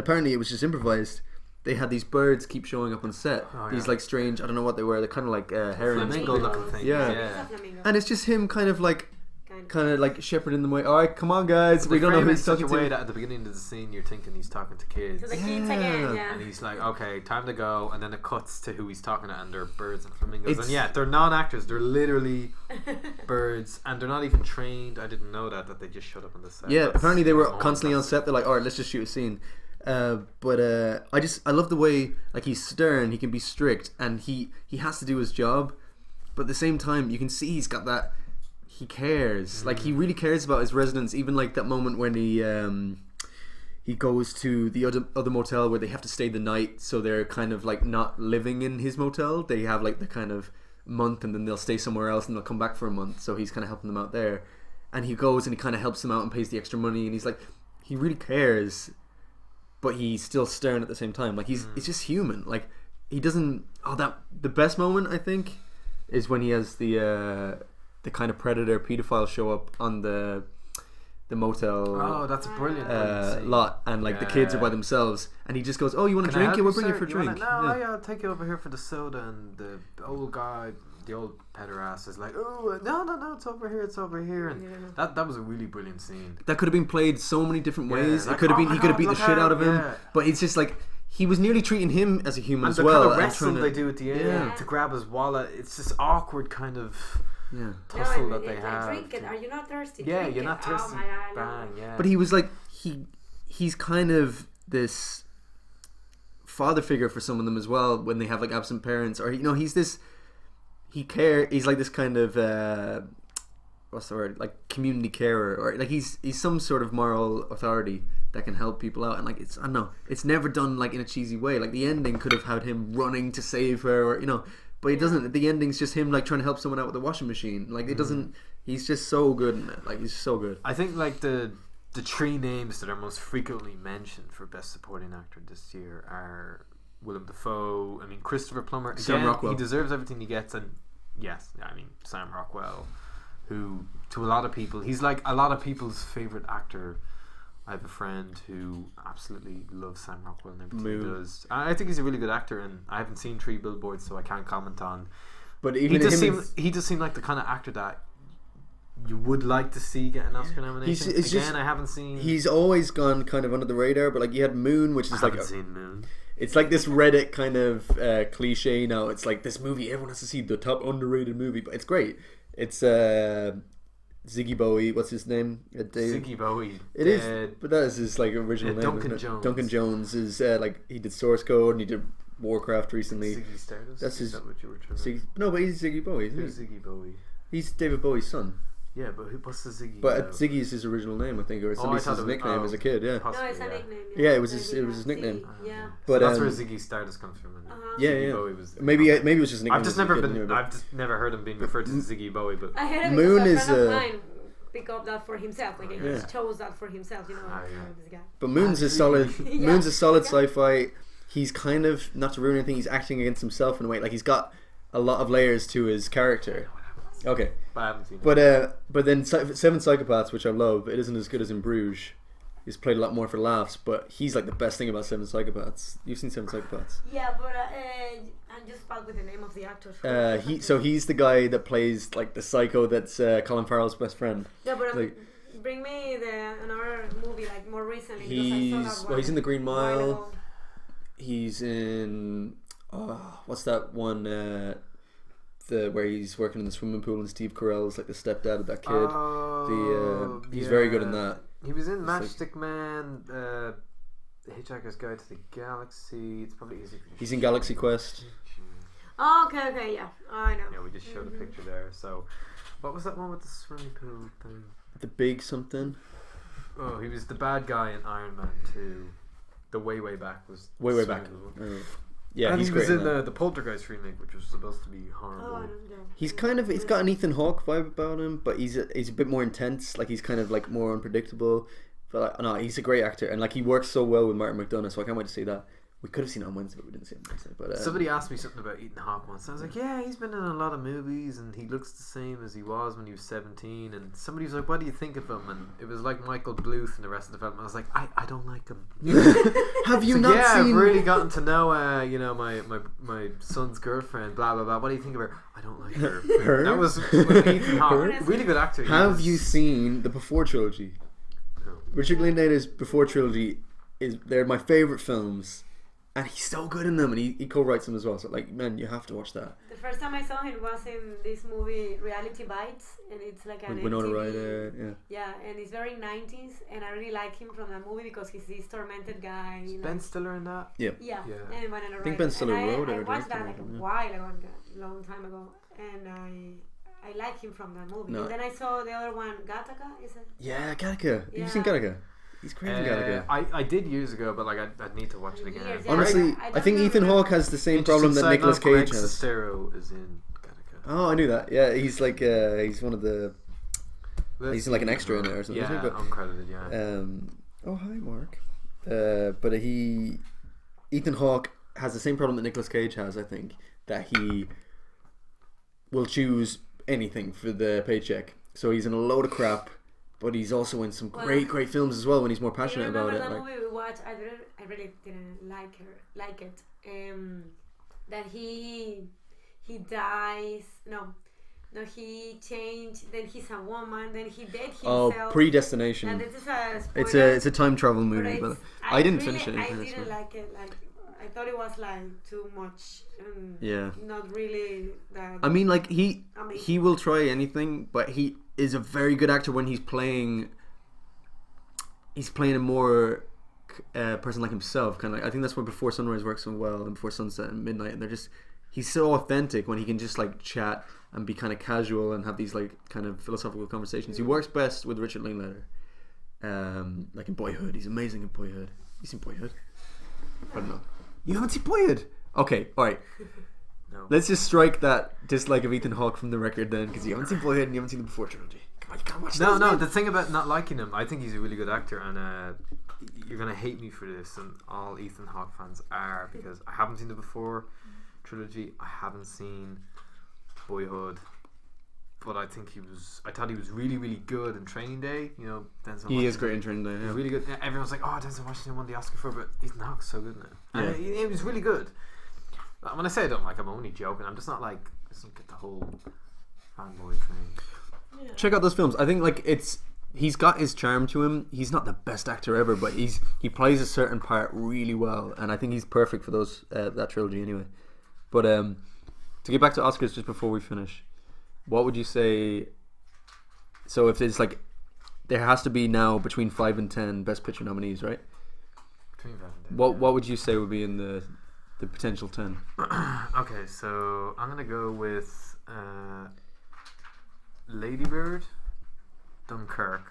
apparently it was just improvised. They had these birds keep showing up on set. Oh, these yeah. like strange, I don't know what they were. They're kind of like herons, Flamingo looking thing. Yeah. It's a flamingo. and it's just him kind of like Kind of. like shepherding them away. All right, come on, guys. They We don't know frame who it in he's such talking a way to. that at the beginning of the scene you're thinking he's talking to kids. To the kids again, yeah. And he's like, okay, time to go. And then it cuts to who he's talking to, and they're birds and flamingos. It's- And yeah, they're non-actors. They're literally birds, and they're not even trained. I didn't know that they just showed up on the set. Yeah, That's apparently they were more constantly on impressive. set. They're like, all right, let's just shoot a scene. But I love the way like he's stern. He can be strict, and he has to do his job. But at the same time, you can see he's got that. He cares. Like he really cares about his residents. Even like that moment when he goes to the other motel where they have to stay the night, so they're kind of like not living in his motel. They have like the kind of month, and then they'll stay somewhere else, and they'll come back for a month. So he's kind of helping them out there, and he goes and he kind of helps them out and pays the extra money, and he's like, he really cares, but he's still stern at the same time. Like it's just human. Like he doesn't. The best moment I think is when he has the kind of predator pedophile show up on the motel. Oh, that's a brilliant scene. Lot, and like the kids are by themselves, and he just goes, "Oh, you want a Can I drink? help Yeah, we'll you, bring you sir? for a drink." I'll take you over here for the soda. And the old guy, the old pederast, is like, "Oh, no, it's over here." And that was a really brilliant scene. That could have been played so many different ways. like, It could have oh been my he could have God, beat the look shit out out, of him, yeah. but it's just like he was nearly treating him as a human And as the well. kind of and wrestle trying to- they do at the end Yeah. to grab his wallet. It's this awkward kind of Yeah. tussle that they have. Drink it. Are you not thirsty? Yeah, Drink you're it. not thirsty. Oh my God, Bang, no. yeah. But he was like he's kind of this father figure for some of them as well when they have like absent parents, or he's this he's like this kind of what's the word, like community carer, or like he's some sort of moral authority that can help people out, and like I don't know, it's never done like in a cheesy way. Like the ending could have had him running to save her, or but it doesn't. The ending's just him like trying to help someone out with a washing machine. Like it doesn't. He's just so good in it. Like he's so good. I think like the three names that are most frequently mentioned for Best Supporting Actor this year are Willem Dafoe. I mean, Christopher Plummer. Again, Sam Rockwell. he deserves everything he gets, and yes, I mean Sam Rockwell, who to a lot of people, he's like a lot of people's favorite actor. I have a friend who absolutely loves Sam Rockwell and everything he does. I think he's a really good actor, and I haven't seen Three Billboards, so I can't comment on. But He even does seem like the kind of actor that you would like to see get an Oscar nomination. it's just- I haven't seen. he's always gone kind of under the radar. But like you had Moon, which I is like haven't seen Moon. it's like this Reddit kind of cliche now. It's like this movie everyone has to see, the top underrated movie, but it's great. It's Ziggy Bowie. What's his name? Dave. Ziggy Bowie. It is, but that is his like original name. Duncan isn't it? Jones. Duncan Jones is like he did Source Code and he did Warcraft recently. Ziggy Stardust. That's Is his. that what you were trying to? No, but he's Ziggy Bowie, isn't Who's he? Ziggy Bowie? He's David Bowie's son. Yeah, but what's the Ziggy? But Ziggy is his original name, I think, or somebody says his nickname as a kid. Yeah. No, it's a nickname. Yeah, it was his nickname. Yeah. But so that's where Ziggy Stardust comes from. Yeah, Ziggy yeah. Bowie was Maybe it was just a nickname. I've just never heard him being referred to as Ziggy Bowie, but I heard it Moon because is a friend of mine pick up that for himself. Like he Yeah. just chose that for himself. You know, this guy. But Moon's a solid. Moon's a solid sci-fi. He's kind of, not to ruin anything, he's acting against himself in a way. Like he's got a lot of layers to his character. Okay. But I haven't seen it. But then Seven Psychopaths, which I love, it isn't as good as in Bruges. He's played a lot more for laughs, but he's like the best thing about Seven Psychopaths. You've seen Seven Psychopaths? Yeah, but I'm just bad with the name of the actor. He's the guy that plays like the psycho that's Colin Farrell's best friend. Yeah, but like, bring me another movie like more recently. He's in The Green Mile. Ago. He's in what's that one? Where he's working in the swimming pool and Steve Carell's like the stepdad of that kid. He's very good in that. He was in Matchstick Man, The Hitchhiker's Guide to the Galaxy. It's probably easy for you. He's in Galaxy Quest. Oh, okay, yeah. Oh, I know. Yeah, we just showed a picture there. So, what was that one with the swimming pool thing? The Big something. Oh, he was the bad guy in Iron Man 2. The way back was way back. Yeah, and he's he was great in the Poltergeist remake, which was supposed to be horrible. Oh, I know. He's got an Ethan Hawke vibe about him, but he's a bit more intense. Like he's kind of like more unpredictable. But no, he's a great actor, and like he works so well with Martin McDonagh. So I can't wait to see that. We could have seen it on Wednesday, but we didn't see it on Wednesday. But somebody asked me something about Ethan Hawke once. I was like, yeah, he's been in a lot of movies, and he looks the same as he was when he was 17. And somebody was like, what do you think of him? And it was like Michael Bluth in the rest of the film. I was like, I don't like him. Have you not seen? I've really gotten to know my son's girlfriend. Blah blah blah. What do you think of her? I don't like her. Her? That was Ethan Hawke. Really good actor. Have you seen the Before trilogy? No. Richard Linklater's Before trilogy they're my favorite films. And he's so good in them, and he co-writes them as well. So, like, man, you have to watch that. The first time I saw him was in this movie, Reality Bites, and it's like an Winona MTV. Ryder, yeah. Yeah, and it's very 90s, and I really like him from that movie because he's this tormented guy. Ben Stiller in that? Yeah. Yeah. And Winona Ryder. I think Ben Stiller wrote it. I watched that like a while ago, a long time ago, and I like him from that movie. No. And then I saw the other one, Gattaca, is it? Yeah, Gattaca. You've seen Gattaca? He's great in Gattaca. I did years ago, but like I'd need to watch it again. Years, yeah. Honestly, I think Ethan Hawke has the same problem that Nicolas Cage has. Sestero is in Gattaca. Oh, I knew that. Yeah, he's like he's one of the. He's like an extra in there or something. Yeah, but, uncredited. Yeah. Oh, hi, Mark. But Ethan Hawke has the same problem that Nicolas Cage has. I think that he will choose anything for the paycheck. So he's in a load of crap. But he's also in some great films as well when he's more passionate about it. That movie we watched, I really didn't like it. That he dies. No, he changed. Then he's a woman. Then he dead himself. Oh, Predestination. And this is a spoiler, it's a time travel movie, but I didn't finish it. I didn't like it. Like I thought it was like too much. Yeah. Not really that. I mean, like he will try anything, but he is a very good actor when he's playing a more person like himself. Kind of. I think that's why Before Sunrise works so well, and Before Sunset and Midnight. And he's so authentic when he can just like chat and be kind of casual and have these like kind of philosophical conversations. He works best with Richard Linklater. Like in Boyhood, he's amazing in Boyhood. You seen Boyhood? I don't know. You haven't seen Boyhood? Okay, all right. No. Let's just strike that dislike of Ethan Hawke from the record then, because you haven't seen Boyhood and you haven't seen the Before trilogy. Come on, you can't watch No. The thing about not liking him, I think he's a really good actor, and you're gonna hate me for this, and all Ethan Hawke fans are, because I haven't seen the Before trilogy. I haven't seen Boyhood, but I thought he was really, really good in Training Day. You know, Denzel. He is great in Training Day. Yeah. Really good. Everyone's like, "Oh, Denzel Washington won the Oscar for it," but Ethan Hawke's so good in it. And he was really good. When I say I don't like, I'm only joking. I'm just not like, I just don't get the whole fanboy thing. Yeah. Check out those films. I think like he's got his charm to him. He's not the best actor ever, but he plays a certain part really well, and I think he's perfect for those that trilogy anyway. But to get back to Oscars just before we finish, what would you say? So if it's like, there has to be now between 5 and 10 Best Picture nominees, right? Between 5 and 10. What would you say would be in the the potential 10. Okay, so I'm gonna go with Lady Bird, Dunkirk,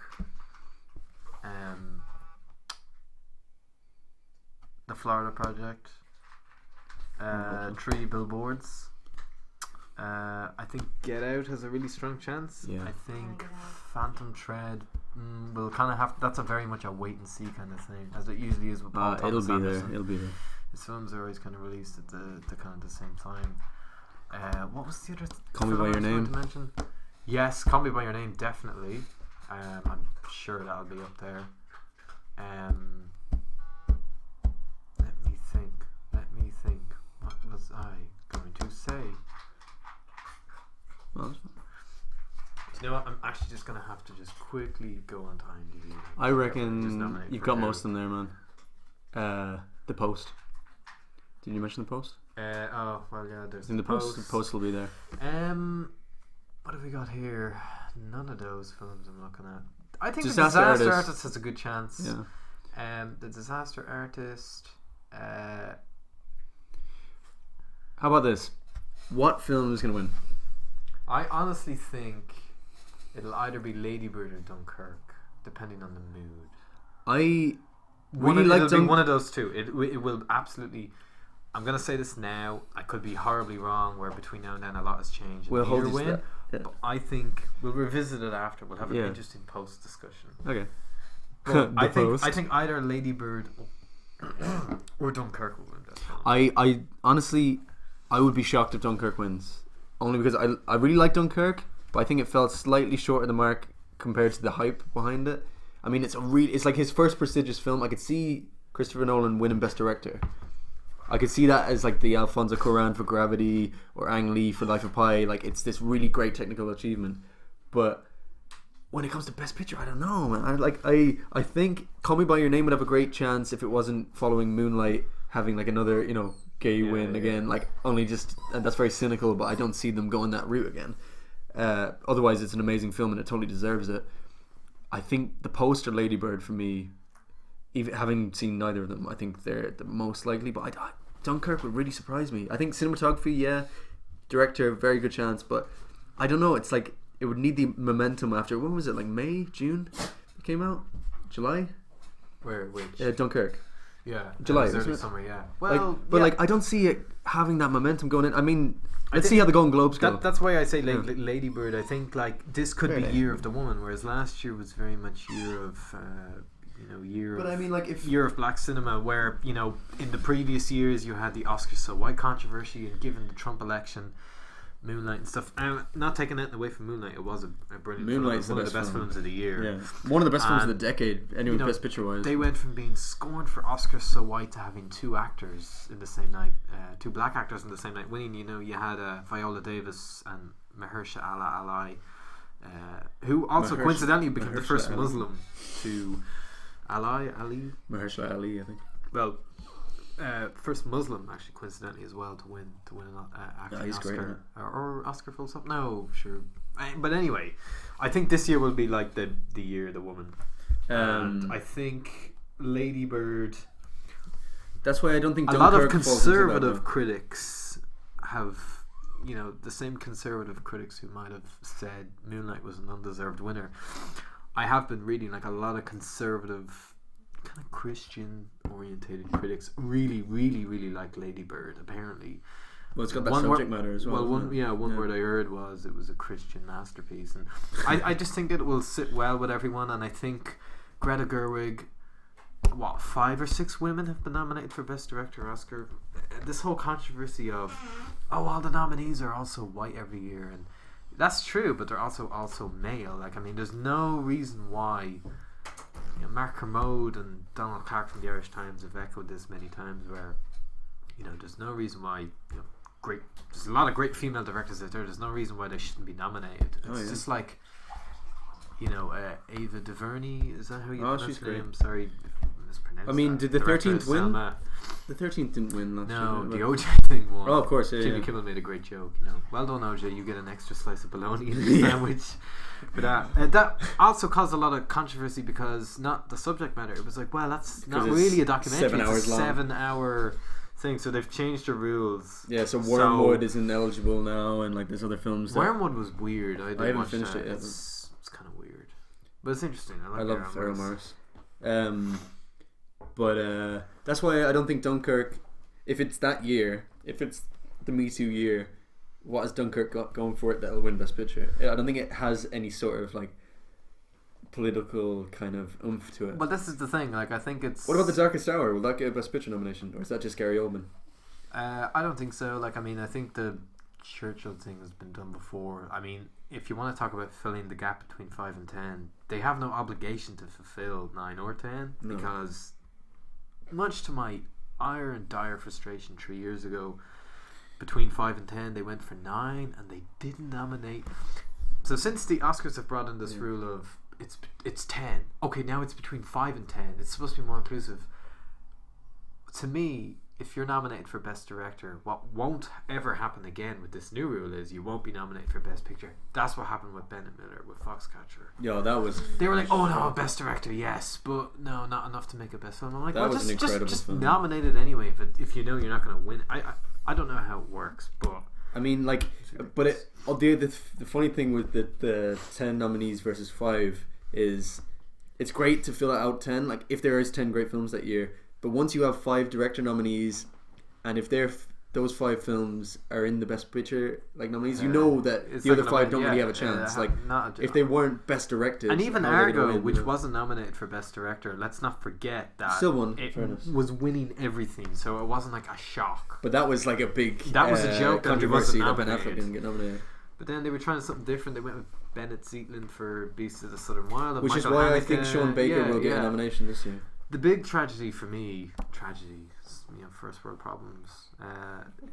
The Florida Project, 3 Billboards. I think Get Out has a really strong chance. Yeah. I think Phantom Thread will kind of have. That's a very much a wait and see kind of thing, as it usually is with Paul Thomas It'll Anderson. be there. His films are always kind of released at the kind of the same time. What was the other? Call Me By Your Name. To mention? Yes, Call Me By Your Name, definitely. I'm sure that'll be up there. Let me think. What was I going to say? Well, Do you know what? I'm actually just going to have to just quickly go on to IMDb. I reckon you've got most of them there, man. The Post. Did you mention The Post? Well, yeah, there's I think the Post will be there. What have we got here? None of those films I'm looking at. I think Disaster the Disaster Artist. Artist has a good chance. Yeah. The Disaster Artist. How about this? What film is going to win? I honestly think it'll either be Lady Bird or Dunkirk, depending on the mood. I It'll really be one of those two. It will absolutely. I'm gonna say this now. I could be horribly wrong. Where between now and then a lot has changed. We'll hold Either you to win, that. Yeah. but I think we'll revisit it after. We'll have an Yeah. interesting post discussion. Okay. But The Post. I think either Lady Bird or Dunkirk will win that film. I honestly, I would be shocked if Dunkirk wins. Only because I really like Dunkirk, but I think it fell slightly short of the mark compared to the hype behind it. I mean, it's like his first prestigious film. I could see Christopher Nolan winning Best Director. I could see that as like the Alfonso Cuarón for Gravity or Ang Lee for Life of Pi. Like, it's this really great technical achievement. But when it comes to Best Picture, I don't know, man. I think Call Me By Your Name would have a great chance if it wasn't following Moonlight having like another, gay win again. Like, only just, and that's very cynical, but I don't see them going that route again. Otherwise, it's an amazing film and it totally deserves it. I think The Post or Lady Bird for me, even having seen neither of them, I think they're the most likely. But Dunkirk would really surprise me. I think cinematography, yeah, director, very good chance. But I don't know. It's like it would need the momentum after. When was it? Like May, June? It came out, July. Which? Dunkirk. Yeah, July, it was early isn't it? summer. Yeah. Well, I don't see it having that momentum going in. I mean, let's see how the Golden Globes go. That's why I say Lady Bird. I think like this could be Really? Year of the Woman, whereas last year was very much year of year of black cinema, where in the previous years you had the Oscars so white controversy, and given the Trump election, Moonlight and stuff. Not taking anything away from Moonlight, it was a brilliant film. It was one of the best films of the year. Yeah, one of the best films of the decade. Anyway, Best Picture wise, they went from being scorned for Oscars so white to having two actors in the same night, two black actors in the same night winning. You had Viola Davis and Mahershala Ali, who also coincidentally became the first Muslim to Ali. Mahershala Ali, I think. Well, first Muslim actually coincidentally as well to win an acting he's Oscar great, or Oscar full stop. No, sure. But anyway, I think this year will be like the year of the woman, and I think Lady Bird. That's why I don't think a Dunkirk lot of falls into that, conservative though. critics have, the same conservative critics who might have said Moonlight was an undeserved winner. I have been reading like a lot of conservative, kind of Christian orientated critics really, really, really like Lady Bird. Apparently, well, it's got that subject matter as well. Well, one word I heard was it was a Christian masterpiece, and I just think it will sit well with everyone. And I think Greta Gerwig, 5 or 6 women have been nominated for Best Director Oscar. This whole controversy of all the nominees are also white every year, and that's true, but they're also male. Like, I mean, there's no reason why. Mark Kermode and Donald Clark from the Irish Times have echoed this many times, where there's no reason why there's a lot of great female directors out there. There's no reason why they shouldn't be nominated. It's just like Ava DuVernay, is that how you pronounce she's her great. name? Sorry if I mispronounced. I mean, that. did the Director 13th win? Selma. The 13th didn't win last year. No, did the it? OJ thing won. Oh, of course, yeah. Jimmy yeah. Kimmel made a great joke. Well done, OJ. You get an extra slice of bologna in your sandwich. But that also caused a lot of controversy because not the subject matter. It was like, well, that's not it's really a documentary. 7 hours it's a long. 7-hour thing. So they've changed the rules. Yeah, so Wormwood isn't eligible now, and like there's other films. Wormwood was weird. I haven't finished it yet. It's kind of weird, but it's interesting. I love Errol Morris. But that's why I don't think Dunkirk, if it's that year, if it's the Me Too year, what has Dunkirk got going for it that'll win Best Picture? I don't think it has any sort of like political kind of oomph to it. Well, this is the thing. Like, I think it's. What about The Darkest Hour? Will that get a Best Picture nomination, or is that just Gary Oldman? I don't think so. Like, I mean, I think the Churchill thing has been done before. I mean, if you want to talk about filling the gap between 5 and 10, they have no obligation to fulfill 9 or 10 because, much to my ire and dire frustration 3 years ago, between 5 and 10 they went for 9 and they didn't nominate. So since the Oscars have brought in this rule of it's 10, okay, now it's between 5 and 10, it's supposed to be more inclusive. To me, if you're nominated for Best Director, what won't ever happen again with this new rule is you won't be nominated for Best Picture. That's what happened with Bennett Miller with Foxcatcher. Yo, that was. They were like, oh no, Best Director, yes, but no, not enough to make a best film. I'm like, that well, was just film. nominate it anyway if you know you're not going to win. I don't know how it works, but I mean, like, but the funny thing with the 10 nominees versus 5 is it's great to fill it out 10. Like, if there is 10 great films that year. But once you have 5 director nominees, and if those 5 films are in the Best Picture like nominees, you know that the other 5 don't really have a chance. If they weren't Best Directed, and even Argo, which wasn't nominated for Best Director, let's not forget that still won. It was winning everything, so it wasn't like a shock. But that was like a big was a joke controversy that Ben nominated. Affleck didn't get nominated. But then they were trying something different. They went with Bennett Zeitland for Beasts of the Southern Wild, which Michael is why Haneke. I think Sean Baker will get a nomination this year. The big tragedy for me, first world problems.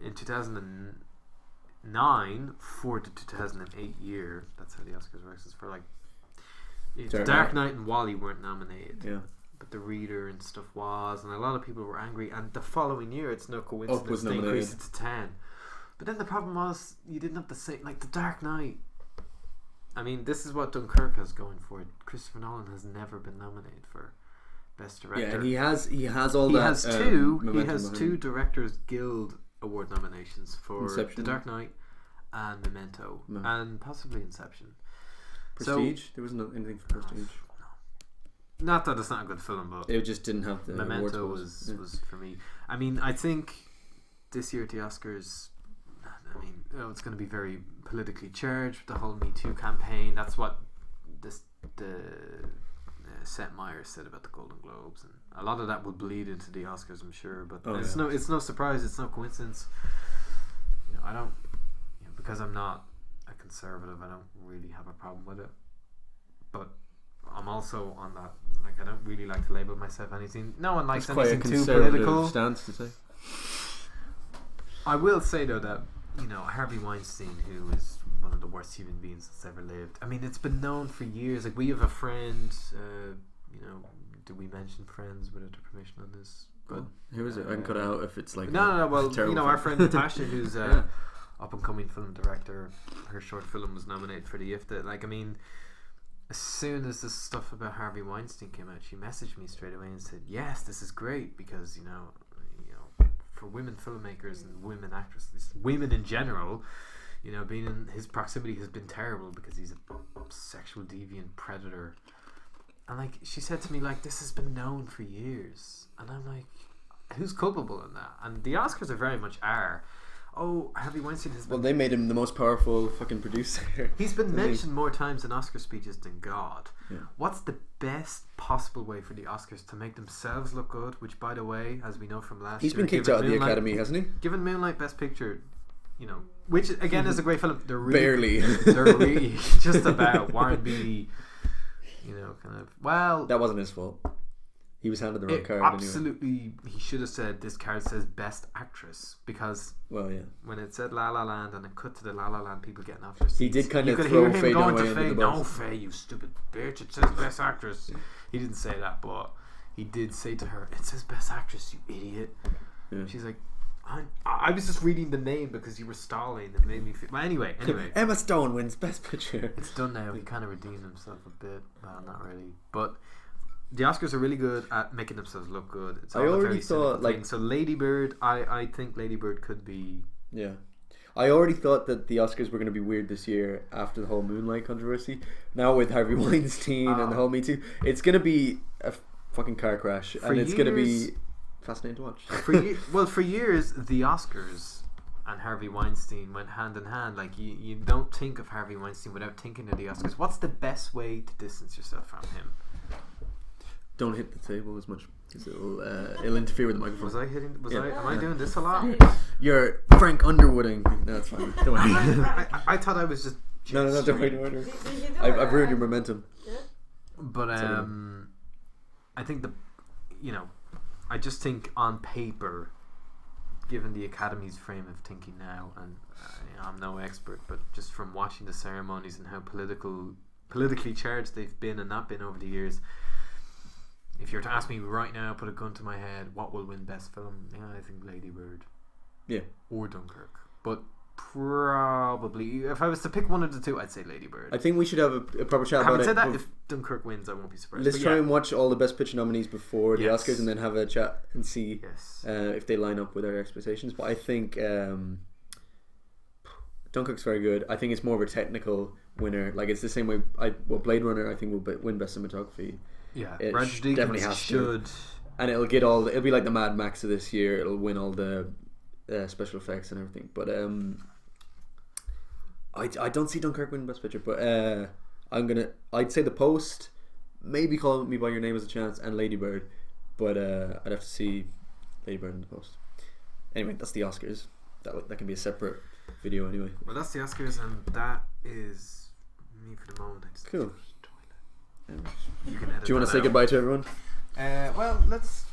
In 2009 for the 2008 year, that's how the Oscars works. Is for like Dark Knight and Wall-E weren't nominated. Yeah. But The Reader and stuff was, and a lot of people were angry. And the following year, it's no coincidence they increased it to 10. But then the problem was you didn't have the same, like The Dark Knight. I mean, this is what Dunkirk has going for it. Christopher Nolan has never been nominated for Best Director. Yeah, and he has all that. He has two Directors Guild Award nominations for Inception. The Dark Knight and Memento, and possibly Inception. Prestige? There wasn't anything for Prestige. No. Not that it's not a good film, but it just didn't have the Memento was for me. I mean, I think this year at the Oscars, I mean, it's going to be very politically charged with the whole Me Too campaign. That's what Seth Meyers said about the Golden Globes, and a lot of that will bleed into the Oscars, I'm sure. But it's no surprise. It's no coincidence. I don't, because I'm not a conservative, I don't really have a problem with it. But I'm also on that. Like, I don't really like to label myself anything. No one likes anything too political. Stance to say. I will say though that Harvey Weinstein, who is one of the worst human beings that's ever lived. I mean, it's been known for years. Like, we have a friend. Do we mention Friends without the permission on this? But who is it? I can cut it out if it's like no. Well, our friend Natasha, who's up and coming film director. Her short film was nominated for the IFTA. Like, I mean, as soon as this stuff about Harvey Weinstein came out, she messaged me straight away and said, "Yes, this is great because for women filmmakers and women actresses, women in general." Being in his proximity has been terrible because he's a sexual deviant predator. And like, she said to me, like, this has been known for years. And I'm like, who's culpable in that? And the Oscars are very much Harvey Weinstein has been... Well, they made him the most powerful fucking producer. He's been mentioned more times in Oscar speeches than God. Yeah. What's the best possible way for the Oscars to make themselves look good? Which, by the way, as we know from last year... He's been kicked out of the Academy, hasn't he? Given Moonlight Best Picture... which again is a great film. They're really, they're really just about Warren Beatty. Kind of. Well, that wasn't his fault. He was handed the wrong card. Absolutely, anyway. He should have said this card says Best Actress because. Well, yeah. When it said La La Land and it cut to the La La Land people getting off their seats, he did kind of throw Faye Dunaway into the bus. No, Faye, you stupid bitch! It says Best Actress. He didn't say that, but he did say to her, "It says Best Actress, you idiot." Yeah. She's like. I was just reading the name because you were stalling. It made me feel... Well, anyway. Emma Stone wins Best Picture. It's done now. He kind of redeemed himself a bit. Well, not really. But the Oscars are really good at making themselves look good. It's all I a already very cynical thought, like- thing. So Lady Bird, I think Lady Bird could be. Yeah. I already thought that the Oscars were going to be weird this year after the whole Moonlight controversy. Now with Harvey Weinstein and the whole Me Too, it's going to be a fucking car crash, and it's going to be fascinating to watch. For years, the Oscars and Harvey Weinstein went hand in hand. Like you don't think of Harvey Weinstein without thinking of the Oscars. What's the best way to distance yourself from him? Don't hit the table as much because it'll interfere with the microphone. Was I hitting? Am I doing this a lot? You're Frank Underwooding. No, it's fine. Don't worry. I thought I was just. No, don't worry. Did you do I've ruined your momentum. Yeah. But I think I just think on paper, given the Academy's frame of thinking now, and I'm no expert, but just from watching the ceremonies and how politically charged they've been and not been over the years, if you were to ask me right now, put a gun to my head, what will win best film? Yeah, I think Lady Bird. Yeah. Or Dunkirk. But probably, if I was to pick one of the two, I'd say Lady Bird. I think we should have a proper chat Having about said it. that, if Dunkirk wins, I won't be surprised. Let's But try yeah. and watch all the Best Picture nominees before the Yes. Oscars, and then have a chat and see Yes. if they line up with our expectations. But I think Dunkirk's very good. I think it's more of a technical winner. Like, it's the same way. Blade Runner, I think, will win Best Cinematography. Yeah, It Roger Deakins definitely has to. should. And it'll be like the Mad Max of this year. It'll win all the special effects and everything. But I don't see Dunkirk winning Best Picture. But I'd say The Post, maybe Call Me by Your Name as a chance, and Lady Bird. But I'd have to see Lady Bird and The Post. Anyway, that's the Oscars. That can be a separate video anyway. Well, that's the Oscars, and that is me for the moment. I just Cool. have to go to the toilet. Do You can edit you want to that say out. goodbye to everyone? Well, let's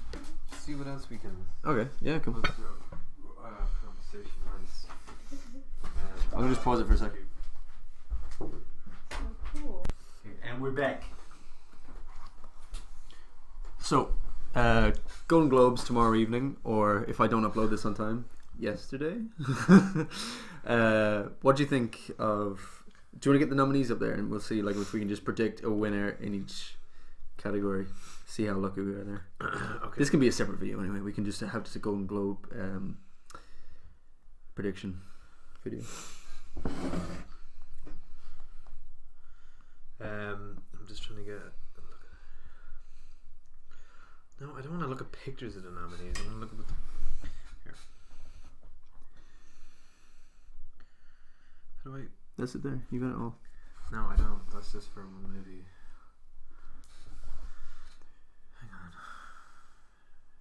see what else we can. Okay. Yeah. Cool. Conversation wise. I'm gonna just pause it for a second. Cool. And we're back. So, Golden Globes tomorrow evening, or if I don't upload this on time, yesterday. What do you think of? Do you want to get the nominees up there, and we'll see like if we can just predict a winner in each category. See how lucky we are there. Okay. This can be a separate video anyway. We can just have this Golden Globe prediction video. I'm just trying to get. No, I don't want to look at pictures of the nominees. I want to look at here. How do I? That's it there. You got it all. No, I don't. That's just for one movie. Hang on.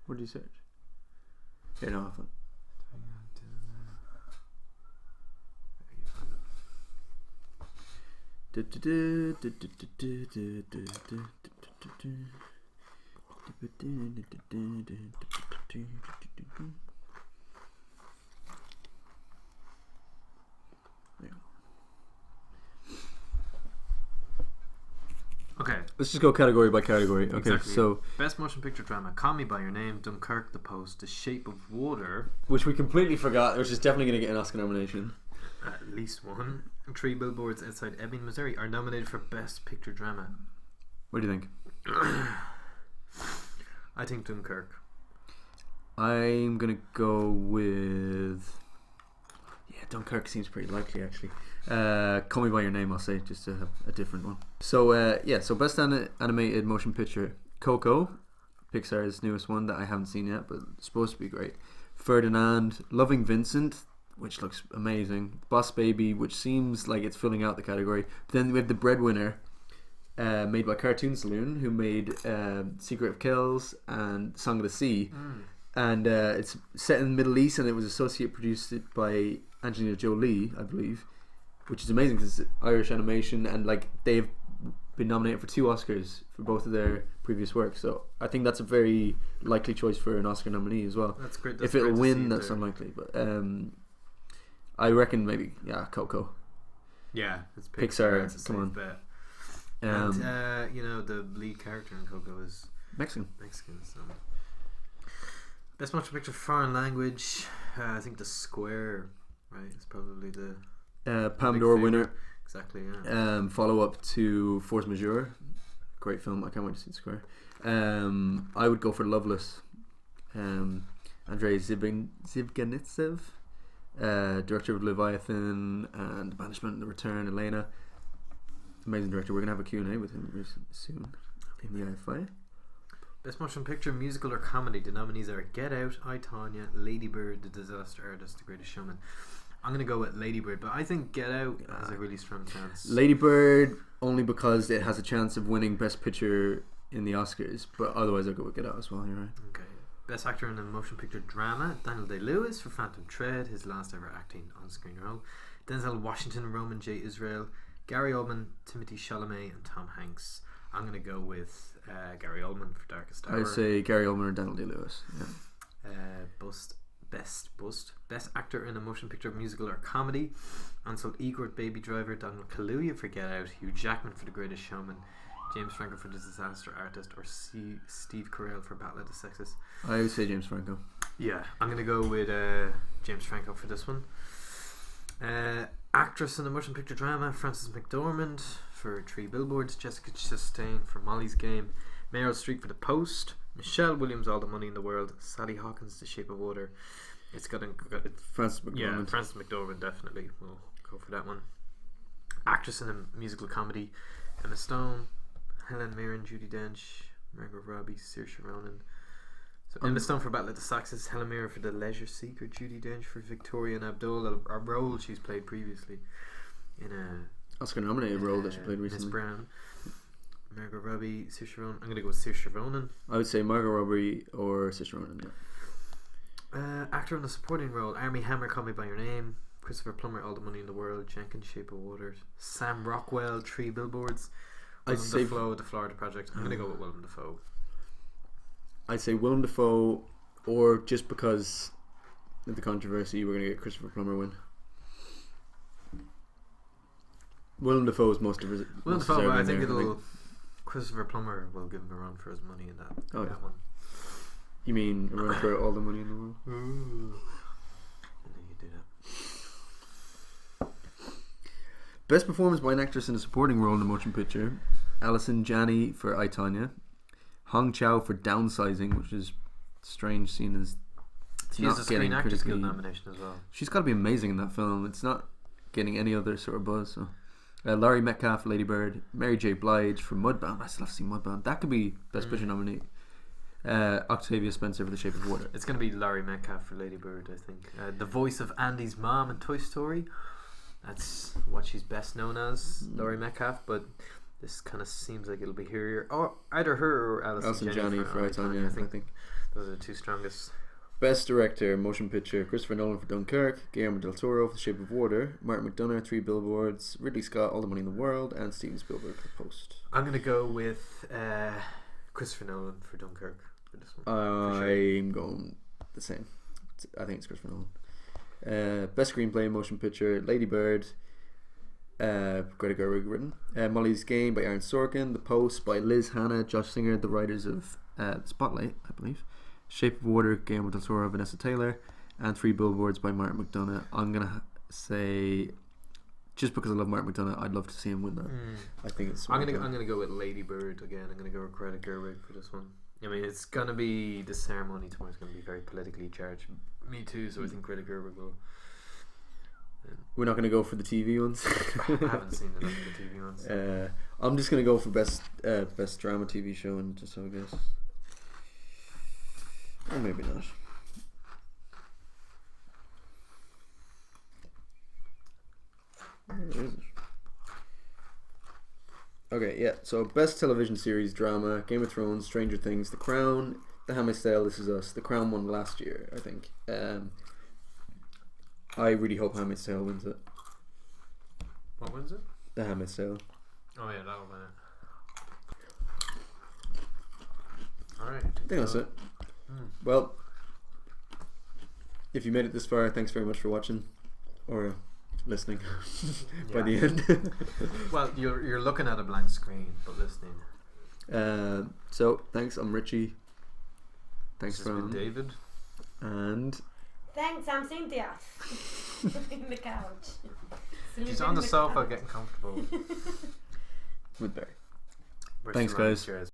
What did you search? Here, no, have fun. Okay. Let's just go category by category. Okay, Exactly. so Best motion picture drama: Call Me by Your Name, Dunkirk, The Post, The Shape of Water. which we completely forgot, which is definitely going to get an Oscar nomination. At least one. 3 Billboards Outside Ebbing, Missouri are nominated for Best Picture Drama. What do you think? I think Dunkirk. I'm going to go with... Yeah, Dunkirk seems pretty likely, actually. Call Me By Your Name, I'll say, just to have a different one. So, so Best Animated Motion Picture, Coco, Pixar's newest one that I haven't seen yet, but it's supposed to be great. Ferdinand, Loving Vincent, which looks amazing. Boss Baby, which seems like it's filling out the category. Then we have The Breadwinner, made by Cartoon Saloon, who made Secret of Kells and Song of the Sea. And it's set in the Middle East, and it was associate produced by Angelina Jolie, I believe, which is amazing because it's Irish animation, and like they've been nominated for 2 Oscars for both of their previous work. So I think that's a very likely choice for an Oscar nominee as well. That's great. If it'll win, that's unlikely, but I reckon maybe Coco. Yeah, it's Pixar, It's a come safe on. bet. Um, And the lead character in Coco is Mexican. So. Best motion picture foreign language. I think The Square, right, is probably the Palme big d'Or favourite. winner. Exactly. Yeah. Follow up to Force Majeure, great film. I can't wait to see the square. I would go for Loveless. Andrei Zivganitsev, director of Leviathan and Banishment and The Return. Elena, amazing director. We're gonna have a Q&A with him soon in the IFI. Best motion picture, musical or comedy. The nominees are Get Out, I, Tonya, Lady Bird, The Disaster Artist, The Greatest Showman. I'm going to go with Lady Bird, but I think Get Out has a really strong chance. Lady Bird only because it has a chance of winning Best Picture in the Oscars, but otherwise I'll go with Get Out as well. You're right. Okay. Best actor in a motion picture drama, Daniel Day-Lewis for Phantom Thread, his last ever acting on-screen role. Denzel Washington, Roman J. Israel, Gary Oldman, Timothée Chalamet, and Tom Hanks. I'm going to go with Gary Oldman for Darkest Hour. I'd say Gary Oldman or Daniel Day-Lewis. Yeah. Best actor in a motion picture, musical or comedy, Ansel Elgort, Baby Driver, Donald Kaluuya for Get Out, Hugh Jackman for The Greatest Showman, James Franco for The Disaster Artist, or Steve Carell for Battle of the Sexes. I would say James Franco. Yeah, I'm going to go with James Franco for this one. Actress in a motion picture drama, Frances McDormand for 3 Billboards, Jessica Chastain for Molly's Game, Meryl Streep for The Post, Michelle Williams, All the Money in the World, Sally Hawkins, The Shape of Water. It's got Frances McDormand. Yeah, Frances McDormand, definitely. We'll go for that one. Actress in a musical comedy, Emma Stone, Helen Mirren, Judi Dench, Margot Robbie, Saoirse Ronan. So Emma Stone for Battle of the Sexes, Helen Mirren for The Leisure Seeker, Judi Dench for Victoria and Abdul, a role she's played previously in a Oscar-nominated role that she played recently. Miss Brown. Margot Robbie, Saoirse Ronan. I'm going to go with Saoirse Ronan. I would say Margot Robbie or Saoirse Ronan. Yeah. Actor in a supporting role, Armie Hammer, Call Me By Your Name, Christopher Plummer, All the Money in the World, Jenkins, Shape of Water, Sam Rockwell, 3 Billboards, Willem Dafoe, The Florida Project. I'm going to go with Willem Dafoe. I'd say Willem Dafoe, or just because of the controversy, we're going to get Christopher Plummer win. Willem Dafoe is most of his. Willem Dafoe, but I think Christopher Plummer will give him a run for his money in that, that one. You mean a run for all the money in the world? Ooh. I think you do that. Best performance by an actress in a supporting role in a motion picture, Alison Janney for I, Tonya, Hong Chow for Downsizing, which is strange seeing as she has a Screen Actors Guild nomination as well. She's got to be amazing in that film. It's not getting any other sort of buzz. So, Laurie Metcalf for Lady Bird, Mary J. Blige for Mudbound. I still have to see Mudbound. That could be Best Picture nominee. Octavia Spencer for The Shape of Water. It's going to be Laurie Metcalf for Lady Bird, I think. The voice of Andy's mom in Toy Story. That's what she's best known as, Laurie Metcalf. But this kind of seems like it'll be her, or either her or Alison Janney for I, Tonya. I think those are the two strongest. Best Director, Motion Picture, Christopher Nolan for Dunkirk, Guillermo del Toro for The Shape of Water, Martin McDonagh, 3 Billboards, Ridley Scott, All the Money in the World, and Steven Spielberg for The Post. I'm going to go with Christopher Nolan for Dunkirk for this one. I'm going the same. I think it's Christopher Nolan. Best Screenplay, Motion Picture, Lady Bird, Greta Gerwig written, Molly's Game by Aaron Sorkin, The Post by Liz Hannah, Josh Singer, the writers of Spotlight, I believe, Shape of Water, Guillermo del Toro, Vanessa Taylor, and 3 Billboards by Martin McDonagh. I'm gonna say, just because I love Martin McDonagh, I'd love to see him win that. I think it's. I'm gonna go with Lady Bird again. I'm gonna go with Greta Gerwig for this one. I mean, it's gonna be the ceremony tomorrow. Is gonna be very politically charged. Me too. So I think Greta Gerwig will. We're not gonna go for the TV ones. I haven't seen enough of the TV ones. I'm just gonna go for best drama TV show and just have a guess. Or maybe not. Where is it? Okay, yeah. So best television series drama: Game of Thrones, Stranger Things, The Crown, The Handmaid's Tale, This Is Us. The Crown won last year, I think. I really hope Handmaid's Tale wins it. What wins it? The Handmaid's Tale. Oh yeah, that'll win it. Alright. I think that's it. Well, if you made it this far, thanks very much for watching or listening by the end. Well, you're looking at a blank screen but listening. So thanks. I'm Richie. Thanks This has been from David. And Thanks, I'm Cynthia. In the couch. She's on the sofa getting comfortable. with Barry. Thanks, guys. Cheers.